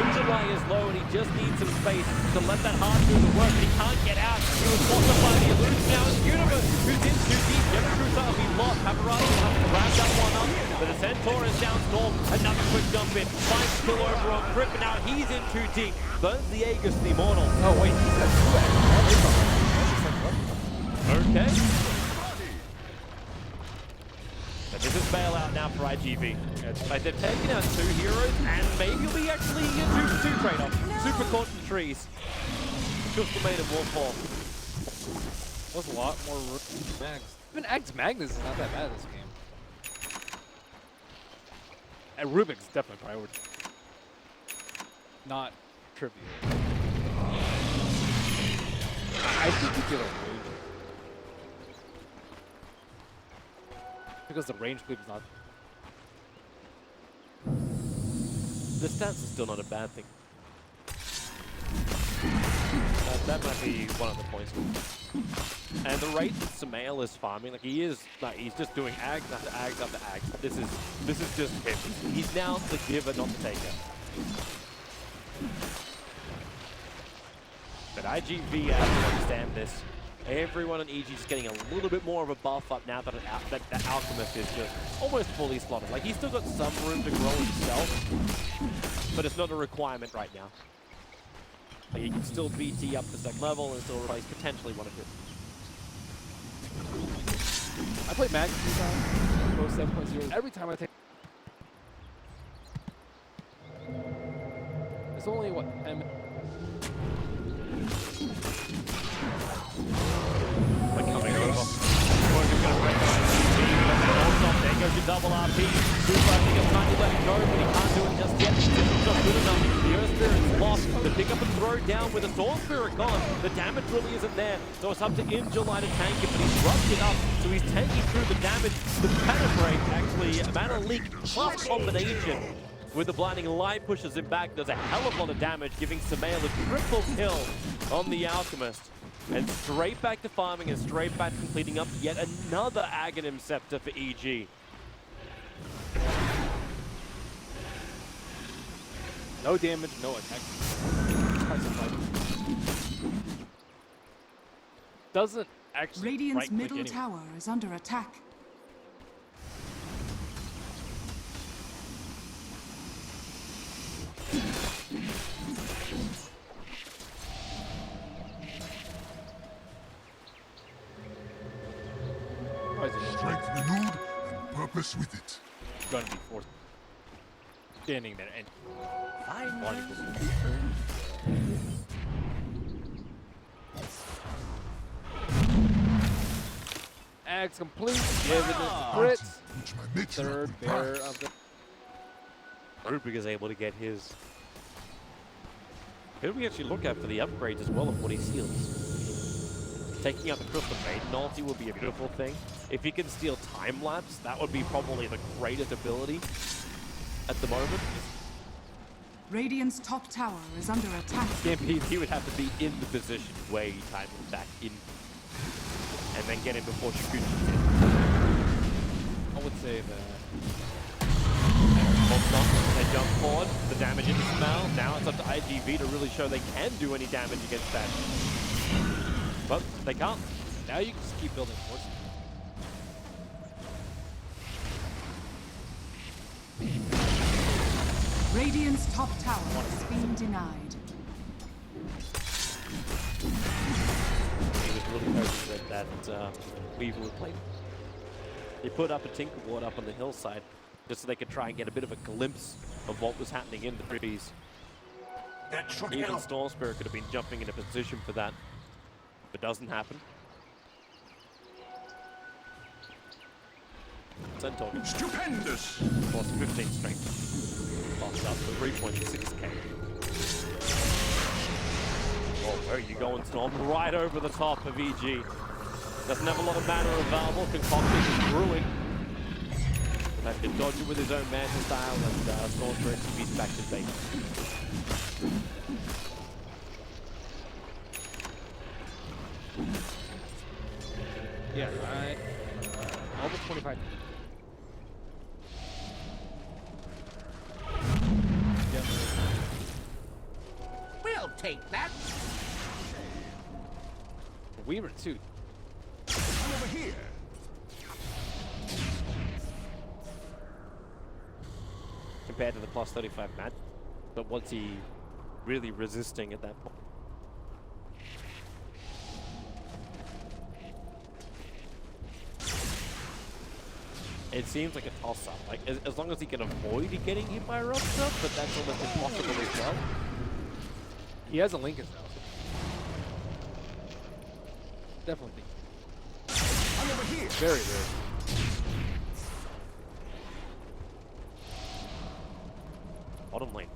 Winterlight is low and he just needs some space to let that hard do the work. But he can't get out. He was forced by the Illuminate. Now it's Universe who's in too deep. Never Cruise up. He lost. Paparazzi will have to grab that one up. But the Centaur is down storm. Another quick jump in. Finds kill over on Grip. And now he's in too deep. Burns the Aegis, the Immortal. Oh, wait, he's got 2 Okay. But this is bailout now for iG.Vit. Like, they've taken out 2 heroes, and maybe we actually get 2 trade-off. Super caught in trees. Just made of Warfall. That was a lot more Mags. Even Axe Magnus is not that bad this game. And Rubik's definitely priority. Not trivial. I think you get a range. Because the range clip is not. The stance is still not a bad thing. That might be one of the points. And the rate that Sumail is farming, like he is, like he's just doing ags after ags after ags. This is just him. He's now the giver, not the taker. The But iG.Vit has to understand this. Everyone on EG is getting a little bit more of a buff up now that that Alchemist is just almost fully slotted. Like, he's still got some room to grow himself, but it's not a requirement right now. Like, he can still BT up to second level and still replace potentially one of his. I played Mag 3 times, Pro 7.0. Every time I take... It's only, what, Like coming over. Morgan's gonna break it. There goes your double RP. Super, I think I'm trying to let it go, but he can't do it just yet. It's not good enough. The Earth Spirit's lost. The pick up and throw down with the Storm Spirit gone. The damage really isn't there. So it's up to iG.July to tank it, but he's rubbed it up. So he's tanking through the damage. The mana break, actually, mana leak plus combination with the blinding light pushes him back. Does a hell of a lot of damage, giving Samael a triple kill on the Alchemist. And straight back to farming and straight back to completing up yet another Aghanim Scepter for EG. no damage, no attack. Doesn't actually Radiant's middle anyway. tower is under attack. Strength renewed and purpose with it. Gonna be forced. Standing there and Axe complete. Give it a crit. Which my matriarch Third will bear prize. of the Rubik is able to get his. Who do we actually look at for the upgrades as well of what he steals? Taking out the Crystal Maiden ulti would be a beautiful thing. If he can steal time lapse, that would be probably the greatest ability at the moment. Radiant's top tower is under attack. Stampede, he would have to be in the position where he timed him back in. And then get him before Shikuchi did. I would say that They jump forward, the damage into Smell. Now it's up to iG.Vit to really show they can do any damage against that. But they can't. now you can just keep building forces. Radiant's top tower is being denied. He was really hoping that Weaver would play. They put up a Tinker Ward up on the hillside just so they could try and get a bit of a glimpse of what was happening in the trees. That should Even help. Storm Spirit could have been jumping into position for that. If it doesn't happen. Centaur gets Stupendous. lost 15 strength. Lost up to 3.6k. Oh, where are you going, Storm? Right over the top of EG. Doesn't have a lot of mana available. Concoction is brewing. Have to dodge it with his own Mantle style, and Storm Spirit beats back to base. Yeah, right. Almost 25. Yeah. We'll take that. Weaver too. I'm over here. Compared to the plus 35 match, but what's he really resisting at that point? It seems like a toss-up. Like, as long as he can avoid getting hit by rough stuff, but that's almost impossible as well. He has a Lincoln now. Definitely. I'm over here. Very, very. Bottom lane.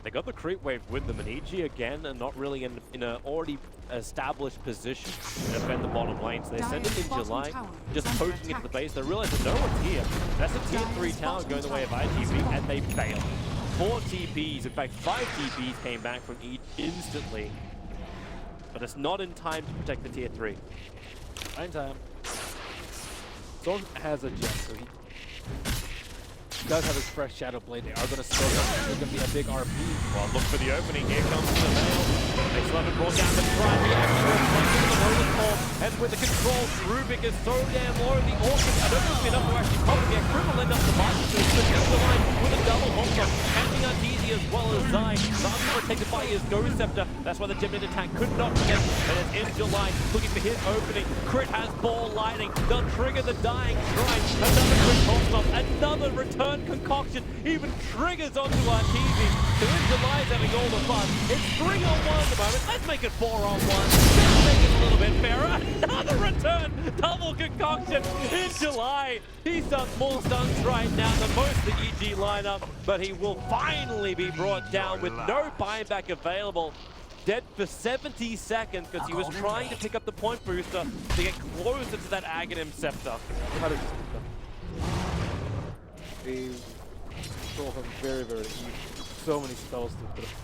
They got the creep wave with them, and EG again are not really in an already established position to defend the bottom lane. So they send it in July, just poking into the base. They realize that no one's here. That's a tier 3 tower going the way of iG.Vit, and they fail. 4 TPs, in fact 5 TPs came back from EG instantly. But it's not in time to protect the tier 3. Fine time. Storm has a gem, so he does have his fresh Shadow Blade. They are going to slow down. There's going to be a big RP. Well, look for the opening. Here comes the Veil. They still haven't brought down the prime. The actual reflecting of the roller call. And with the control, Rubik is so damn low. The Orchid, I don't think it's enough to actually cover. The Crim will end up the market. So it's just the line with a double hop up. Catching Arteezy as well as Zai. Zai protected by his Ghost Scepter. That's why the Gemini attack could not get. And it's in July looking for his opening. Crit has ball lighting. They'll trigger the dying strike. Another quick toss-off. Another return concoction. Even triggers onto Arteezy. So in July's having all the fun. It's 3-on-1 at the moment. Let's make it 4-on-1. Let's make it a little bit fairer. Another return. Double concoction in July. He's done more stunts right now than most of the EG lineup. But he will finally be brought down with no buyback available. Dead for 70 seconds because he was trying to pick up the point booster to get closer to that Aghanim Scepter. They control him very, very easy. So many spells to put him.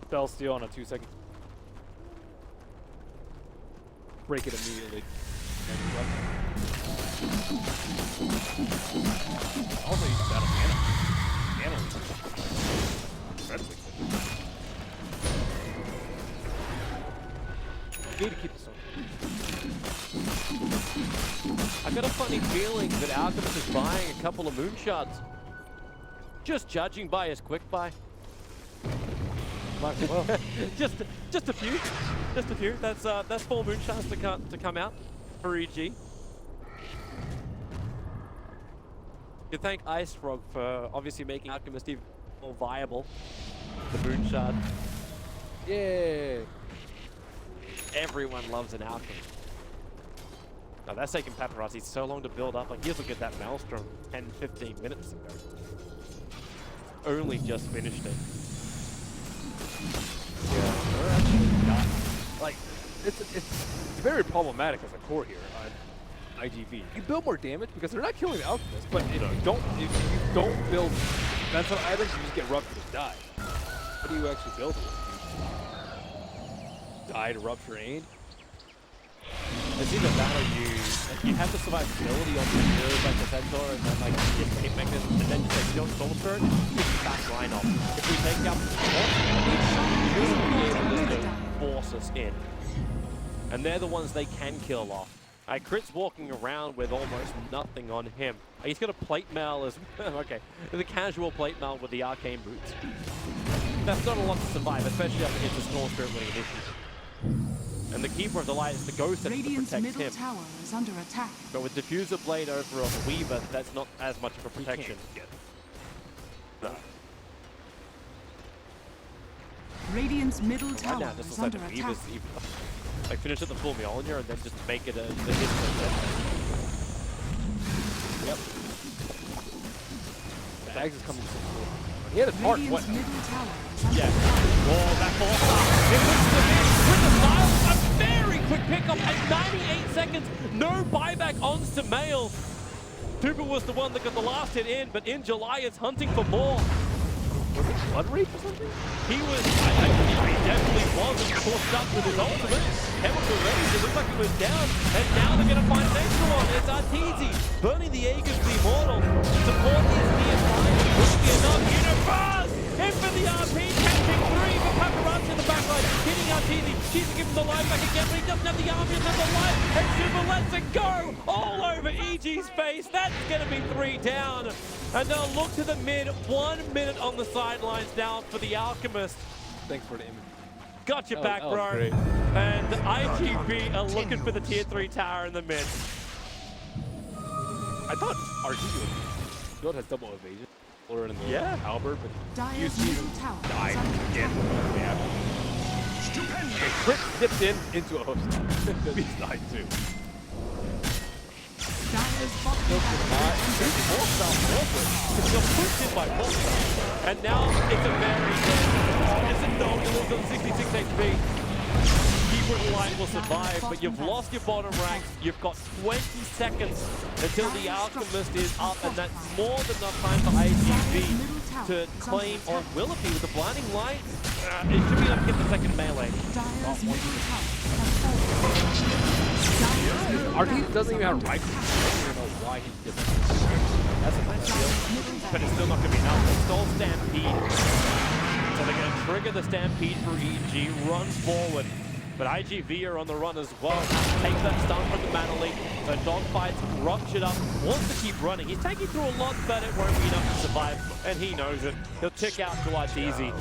Spell steal on a 2-second. Break it immediately. Also, he's out of mana. Incredibly quick. Need to keep this on. I got a funny feeling that Alchemist is buying a couple of moonshots. Just judging by his quick buy. Might as well. just a few. Just a few. That's 4 moonshots to come out for EG. You thank Ice Frog for obviously making Alchemist even more viable. The moonshot. Yeah. Everyone loves an Alchemist. Now that's taking Paparazzi so long to build up. Like, here's look at that Maelstrom 10-15 minutes ago. Only just finished it. Yeah, we're actually not. Like, it's very problematic as a core here on iG.Vit. You build more damage because they're not killing the Alchemist, but if you don't build defensive items, you just get ruptured and die. What do you actually build with? Die to rupture aid? It's either that or you have to survive stability on the heroes like the Centaur and then like just hit mechanism and then just like you don't Soul Spirit, just back line off. If we take out the support, we should be able to force us in. And they're the ones they can kill off. Crit's walking around with almost nothing on him. He's got a plate mail as well. Okay, the casual plate mail with the arcane boots. That's not a lot to survive, especially up against the Soul Spirit winning edition. And the Keeper of the Light is the Ghost that protects middle him. tower is under attack. But with Diffuser Blade over on the Weaver, that's not as much of a protection. No. Radiant's middle Right tower now, this is looks like under the attack. Weaver's even like finish at the full Mjolnir and then just make it a hit. Yep. Bags is coming so cool. He had a part. What? Radiant's middle tower is under Yeah. attack. Oh, back off. It looks to be with the silence. A very quick pickup at 98 seconds. No buyback on Samael. Tuba was the one that got the last hit in, but in July it's hunting for more. Was it Blood Rage or something? He was, he definitely was forced up with his ultimate. Chemical Rage, it looked like it was down, and now they're going to find an extra one. It's Arteezy, burning the Aegis to the Immortal. Support is nearby, risky enough. Universe! In for the RP, catching 3 for Paparazzi in the backline, hitting Arteezy. She's giving the life back again, but he doesn't have the army, he doesn't have the life, and Super lets it go! All over EG's face, that's going to be 3 down. And they'll look to the mid, 1 minute on the sidelines now for the Alchemist. Thanks for the image. Got your back, that was bro. great. And iG.Vit are looking for the tier 3 tower in the mid. I thought RG has double evasion. Or in the halberd, but Dire's middle tower died is under again. attack. Okay, Crit dipped into a host. He's died too. Dire's bottom tower It's got pushed in by Volta. And now it's a very it's a no, it loses on 66 HP. Keeper of the Light will survive, but you've lost your bottom rank. You've got 20 seconds until the Alchemist is up, and that's more than enough time for iG.Vit to claim on Willoughby with the blinding light. It should be enough to get the second melee. Dire's middle tower has fallen. RG doesn't even have right. I don't even know why he did that. That's a nice steal, but it's still not going to be enough. Stall Stampede. So they're going to trigger the stampede for EG, run forward. But iG.Vit are on the run as well. Take that stun from the mana leak. So Dogfight's ruptured up, wants to keep running. He's taking through a lot, but it won't be enough to survive. And he knows it. He'll tick out to easy.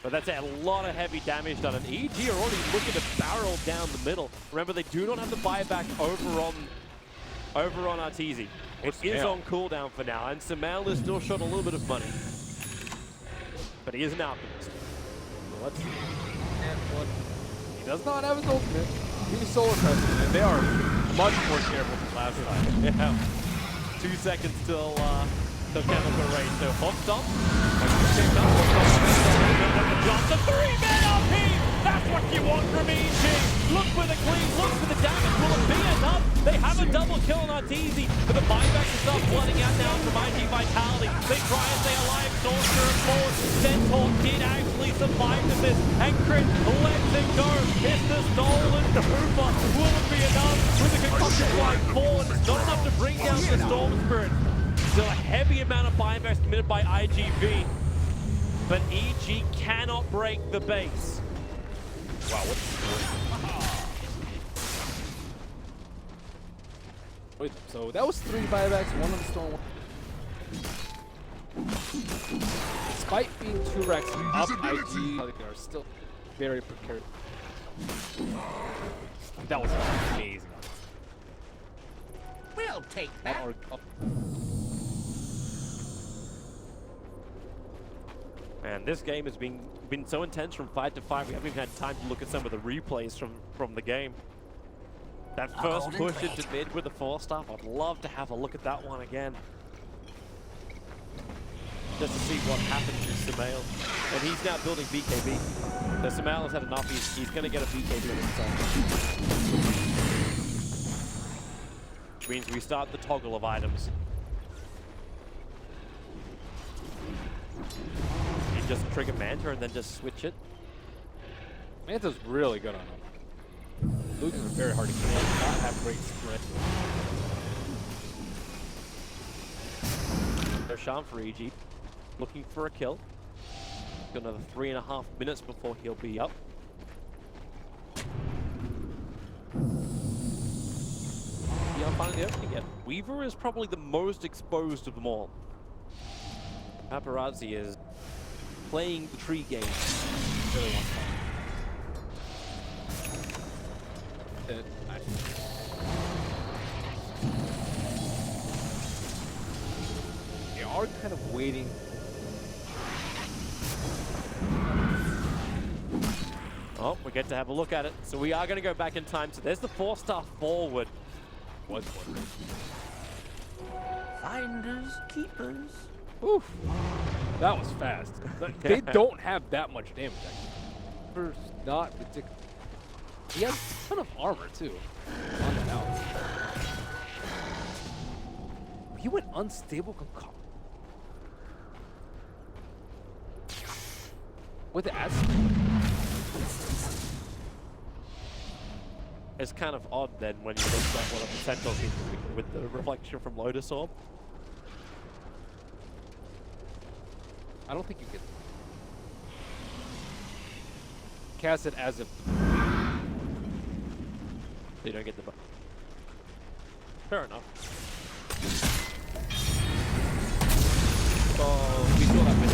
But that's a lot of heavy damage done. And EG are already looking to barrel down the middle. Remember, they do not have the buyback over on Arteezy. It is on cooldown for now, and Sumail is still short a little bit of money. But he is an alchemist. Let's see. And one. He does not have his ultimate. He's solar cresting, and they are much more careful than last time. Yeah. 2 seconds till chemical range. So hot stop. Jump the 3-man RP! That's what you want from EG! Look for the clean, look for the damage. Will it be enough? They have a double kill on Arteezy, but the buyback is start flooding out now from iG.Vitality. They try and stay alive. Sorcerer forward. Centaur did actually survive to this, and Crit lets it go. It's the stolen Hooper. Will it be enough? With the concussion flying forward, it's not enough to bring down the Storm Spirit. Still a heavy amount of buybacks committed by iG.Vit, but EG cannot break the base. Wow, what's Wait, so that was 3 buybacks, 1 on the Storm. Despite being 2 racks up, iG are still very precarious. That was amazing. We'll take that. Man, this game has been so intense from 5 to 5. We haven't even had time to look at some of the replays from the game. That first push into mid with the 4-star, I'd love to have a look at that one again. Just to see what happened to Sumail. And he's now building BKB. So Sumail has had enough, he's going to get a BKB on himself. Which means we start the toggle of items. You just trigger Manta and then just switch it. Manta's really good on him. Lucas are very hard to kill. Not have great sprint. There's Sean for EG, looking for a kill. Got another 3.5 minutes before he'll be up. Yeah, I'm finding the opening again. Weaver is probably the most exposed of them all. Paparazzi is playing the tree game. Really wants fun. They are kind of waiting. Oh, we get to have a look at it. So we are going to go back in time. So there's the 4-star forward. What? Finders, keepers. Oof. That was fast. They don't have that much damage, actually. It's not ridiculous. He has a ton of armor, too, on the balance. He went unstable concoct. With the ads. It's kind of odd then when you look at one of the Sentinels with the reflection from Lotus Orb. I don't think you can cast it as if you don't get the buff. Fair enough. so we still have been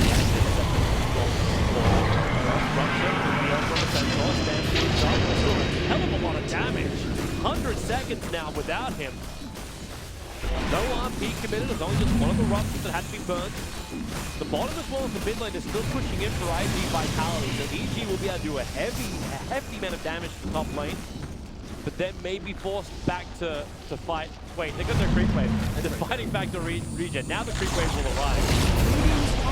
Hell of a lot of damage. 100 seconds now without him. No RP committed as long as just one of the ruptures that had to be burned. The bottom as well as the mid lane is still pushing in for iG.Vitality, so EG will be able to do a hefty amount of damage to the top lane, but then may be forced back to fight. Wait, they got their creep wave. They're fighting back to regen. Now the creep wave will arrive.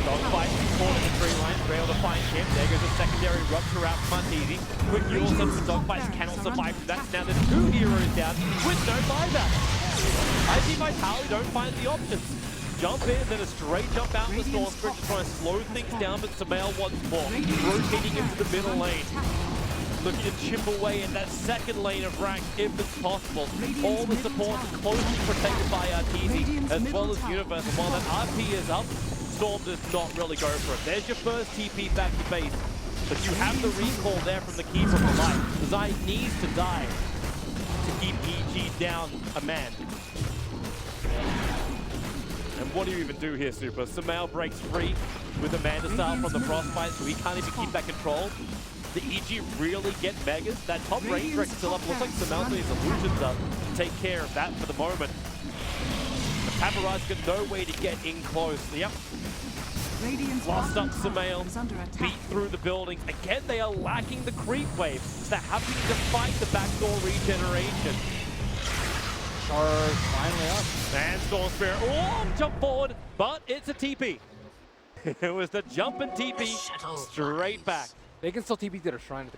Dogfight caught in the tree line, they're able to find him. There goes a secondary rupture out from Arteezy. Quick heal sets for Dogfights cannot survive from that. Now there's 2 heroes down with no buyback. iG.Vitality don't find the options. Jump in, then a straight jump out in the Storm Spirit to try and slow things down, but Sumail once more, rotating into the middle lane. Looking to chip away in that second lane of rank if it's possible. All the support closely protected by Arteezy, as well as Universe. And while that RP is up, Storm does not really go for it. There's your first TP back to base, but you have the recall there from the Keeper of the Light. Zai needs to die to keep EG down a man. And what do you even do here, Super? Sumail breaks free with Amanda Style from the Frostbite, so he can't even keep that control. The EG really get Megas. That top range wreck still up. Looks like Sumail's got his illusions up to take care of that for the moment. The Paparazzi's got no way to get in close. Yep. Lost up Sumail, beat through the buildings. Again, they are lacking the creep wave. So they're having to fight the backdoor regeneration. Charge finally up. And Storm Spirit, oh, jump forward, but it's a TP. It was the jump and TP straight back. They can still TP to their shrine.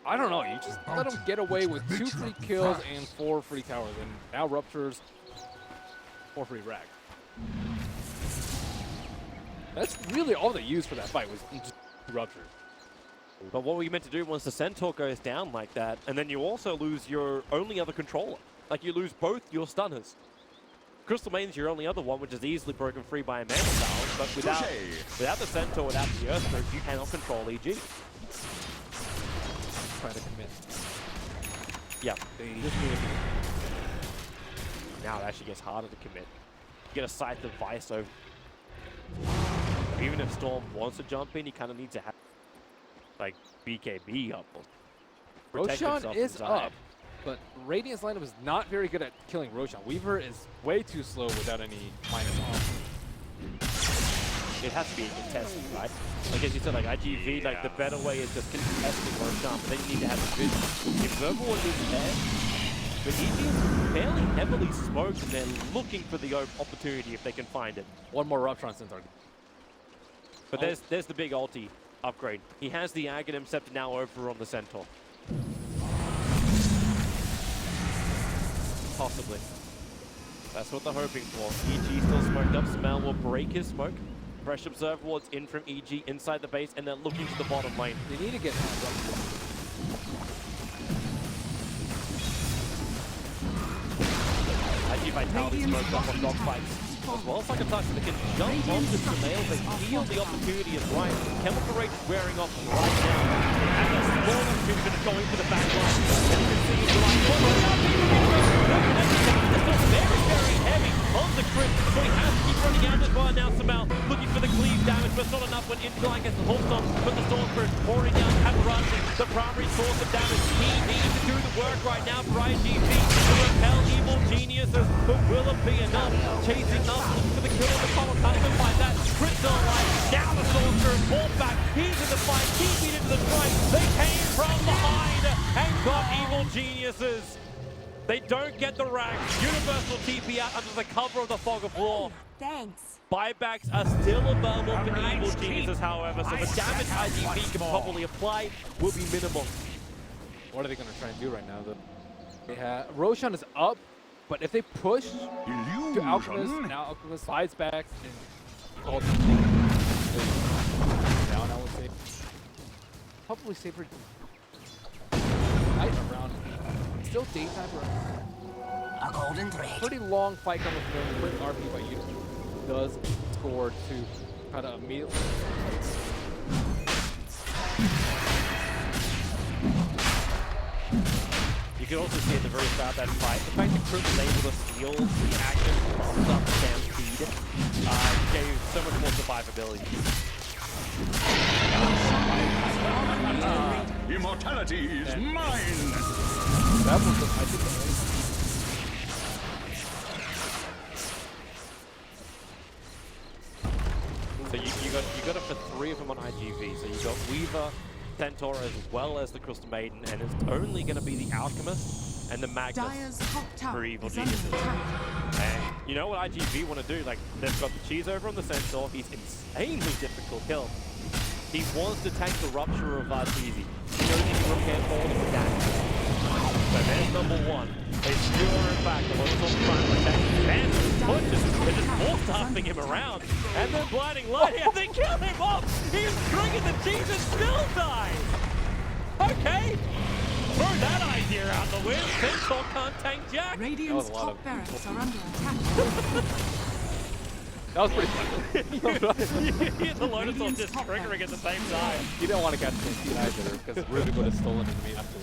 I don't know, you just let them get away with 2 free kills and 4 free towers, and now Ruptures 4 free rack. That's really all they used for that fight was just Ruptures. But what we meant to do once the Centaur goes down like that, and then you also lose your only other controller. Like you lose both your stunners. Crystal Main's your only other one, which is easily broken free by Amanda Style, but without the Centaur, without the Earthquake, you cannot control EG. Try to commit. Yeah. Now it actually gets harder to commit. You get a Scythe of Vice over. Even if Storm wants to jump in, he kind of needs to have like BKB up. Roshan is up, but Radiant's lineup is not very good at killing Roshan. Weaver is way too slow without any minus on. It has to be a contesting, right? Like as you said, like iG.Vit, like the better way is just contesting Roshan, but then you need to have the vision. If Verbal is there, but EG is fairly heavily smoked and they're looking for the opportunity if they can find it. One more Rupture on Centaur. But there's the big ulti upgrade. He has the Aghanim Scepter now over on the Centaur. Possibly. That's what they're hoping for. EG still smoked up. Sumail will break his smoke. Fresh Observer Ward's in from EG inside the base, and they're looking to the bottom lane. They need to get iG.Vitality smoked up on dogfights. As well as like a touch that can jump onto Sumail, they feel the opportunity is right. Chemical Rage is wearing off right now. And a small confusion going to the back line. And you can see it's like, very, very heavy on the crit. So he has to keep running out as well. Now Sumail looking for the cleave damage, but it's not enough when Infilai gets the hold on. But the Storm Spirit pouring down Paparazzi, the primary source of damage. He needs to do the work right now for iG.Vit to repel evil geniuses. But will it be enough? Chasing up, looking for the kill on the tunnel. Can't even find that. Crystal Light, down the Storm Spirit, pulled back. He's in the fight, keeping into the strike. They came from behind and got evil geniuses. They don't get the rack. Universal TP out under the cover of the Fog of War. Thanks. Buybacks are still available for evil geniuses, however, so the damage iG.Vit can probably apply will be minimal. What are they going to try and do right now, though? They have Roshan is up, but if they push to Alchemist, now Alchemist slides back and calls down, I would say. Probably safer night around. Still daytime around. A golden thread. Pretty long fight coming from quick RP by you. Does score to kind of immediately. You can also see at the very start of that fight, the fact that Crit was able to steal the action, stop the stampede, gave so much more survivability. Immortality is mine! That was the, I think, so you got it for 3 of them on iG.Vit. So you got Weaver, Centaur, as well as the Crystal Maiden, and it's only going to be the Alchemist and the Magnus for evil geniuses. And you know what iG.Vit want to do? Like, they've got the cheese over on the Centaur. He's insanely difficult kill. He wants to tank the Rupture of Teasy. He knows he can repair all of the damage. So there's number 1. They skewer him back. The Lotus on trying to protect him. And punches. They're just force-tapping him around. And then blinding light. And they kill him off. He's drinking the cheese and still dies. Okay. Throw that idea out the wind. Centaur can't tank Jack. Radiant's top barracks are under attack. That was pretty fun. You hear the Lotus Orb just triggering at the same time. He didn't want to catch me either because Ruben would have stolen it to me after.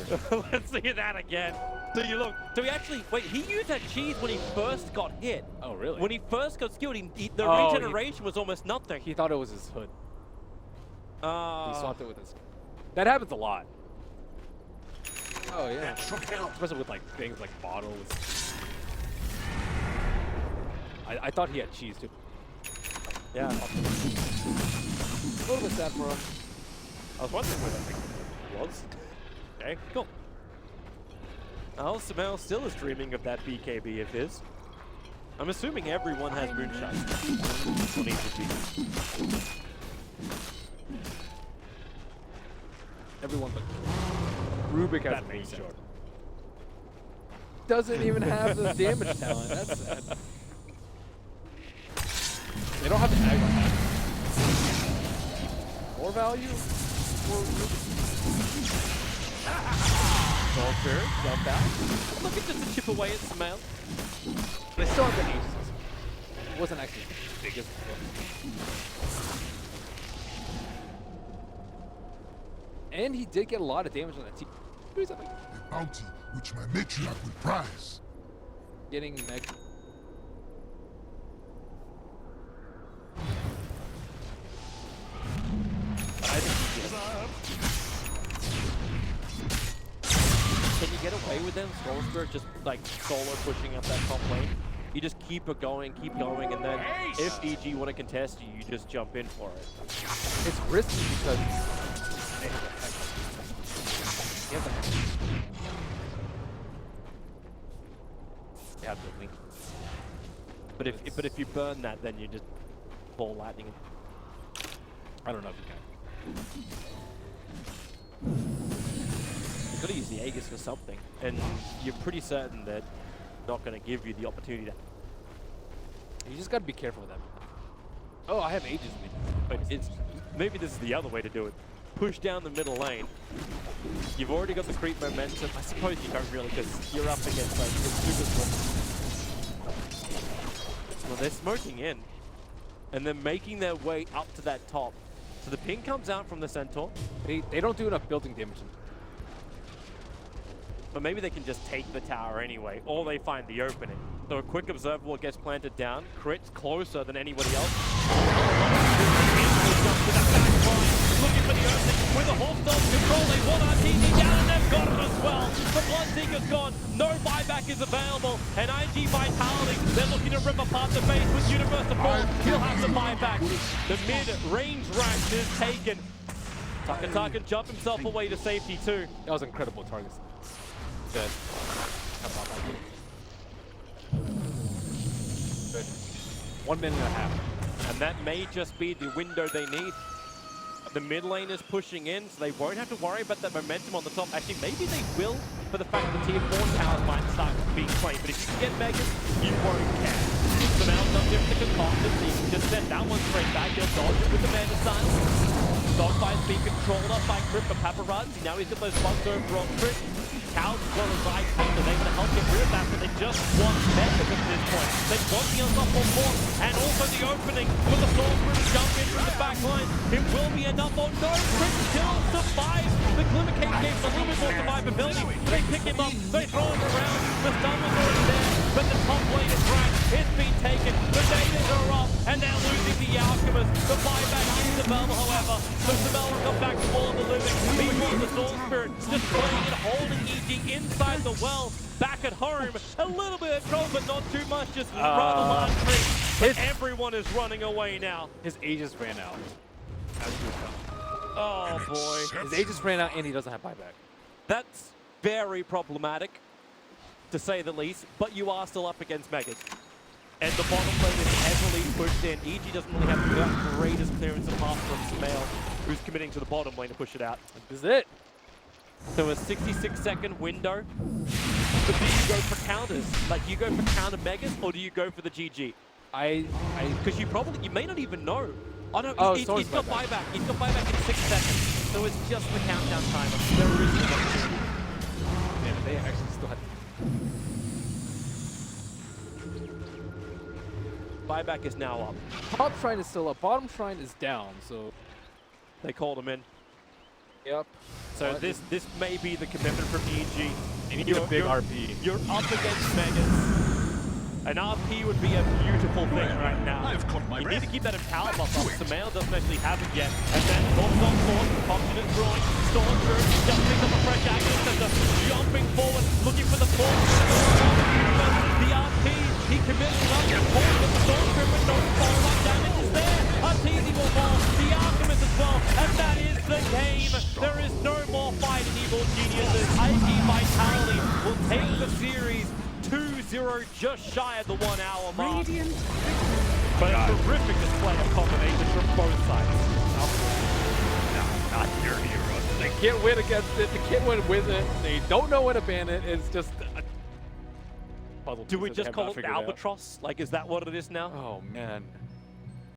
Let's see that again. So you look. So he actually wait. He used that cheese when he first got hit. Oh really? When he first got skilled, the Oh, regeneration was almost nothing. He thought it was his hood. He Uh, swapped it with his. That happens a lot. Oh yeah. Especially with like things like bottles. I thought he had cheese too. yeah. A little bit sad for him. I was wondering where that thing was. Okay, cool. Samel still is dreaming of that BKB of his. I'm assuming everyone has moonshine. On each of these. Everyone but Rubik has That makes moonshine. sense. Doesn't even have the damage talent. That's sad. They don't have the ag attack. More value for Rubik. Vulture, jump back. Looking just to chip away at Samel. They still have the aces. It wasn't actually the biggest. And he did get a lot of damage on that team. A bounty which my matriarch will prize. Getting Meg. Can you get away with them? Soul Spirit just like solo pushing up that top lane. You just keep it going, and then if EG want to contest you, you just jump in for it. It's risky because Yeah, absolutely. But if you burn that, then you just ball lightning. I don't know if you can. You've got to use the Aegis for something, and you're pretty certain that not going to give you the opportunity to. You just gotta be careful with that. Oh, I have ages in me. But it's maybe this is the other way to do it. Push down the middle lane. You've already got the creep momentum. I suppose you don't really, because you're up against like the super smoke. Well, they're smoking in, and they're making their way up to that top. So the ping comes out from the Centaur. They don't do enough building damage. But maybe they can just take the tower anyway, or they find the opening. So a quick observable gets planted down, crits closer than anybody else. Looking for the opening with the Hostile control. They want RTD down and they've got it as well. The Bloodseeker's gone, no buyback is available. And iG.Vitality, they're looking to rip apart the base with Universal Fall. He'll have the buyback. The mid-range rank is taken. Tucker can jump himself away to safety too. That was incredible targets. Good. Good. 1 minute and a half. And that may just be the window they need. The mid lane is pushing in, so they won't have to worry about that momentum on the top. Actually, maybe they will for the fact that tier 4 towers might start being played. But if you can get Megas, you won't care. So now it's not different to Concocted, so you can just set that one straight back. He'll dodge it with the Mana Sun. Dogfight's being controlled up by Crypt for Paparazzi. Now he's got those bugs over on Crypt. Cows as well as iG.Vit, they're going to help get rid of that, but they just want Megas at this point. They want the unstoppable force, and also the opening for the Sorcerer to jump in from the back line. It will be enough. Oh no, Crypt still survives. The Glimmer Cave gives a little bit more survivability. They pick him up, they throw him around. The stun was already there, but the top lane is right. It's been taken. The Datas are off, and they're losing the Alchemist. The buyback is available, however. So Samel will come back to all the living. Meanwhile, the Soul Spirit just playing and holding EG inside the well. Back at home, a little bit of trouble, but not too much. Just rather large tree. But everyone is running away now. His Aegis ran out. Oh boy. His Aegis ran out and he doesn't have buyback. That's very problematic, to say the least, but you are still up against Megas. And the bottom lane is heavily pushed in. EG doesn't really have the greatest clearance apart from Samel, who's committing to the bottom lane to push it out. This is it. So a 66-second window. But do you go for counters? Like, do you go for counter Megas, or do you go for the GG? Because you may not even know. Oh no, he's got buyback. He's got buyback in 6 seconds. So it's just the countdown timer. There is an opportunity. Yeah, but they actually still had buyback is now up. Top shrine is still up. Bottom shrine is down. So They called him in. yep. So What? this may be the commitment from EG. They need a big RP. You're up against Megas. An RP would be a beautiful thing right now. I've caught my You breath. need to keep that empower buff up. Samael doesn't actually have it yet. And then Storm's on force, Compton is drawing. Stormtrooper just picks up a fresh Agnes and jumping forward, looking for the force. The RP, he commits up and force with the Stormtrooper, no follow-up damage is there. Arteezy will fall, the Alchemist as well, and that is the game. There is no more fight in Evil Geniuses. iG.Vitality will take the series 2-0, just shy of the 1 hour mark. Radiant But a terrific display of combinations from both sides. Not your heroes. They can't win against it. They can't win with it. They don't know when to ban it. It's just a puzzle. Do we piece that they just have call not it figured out. Albatross? Like, is that what it is now? Oh man.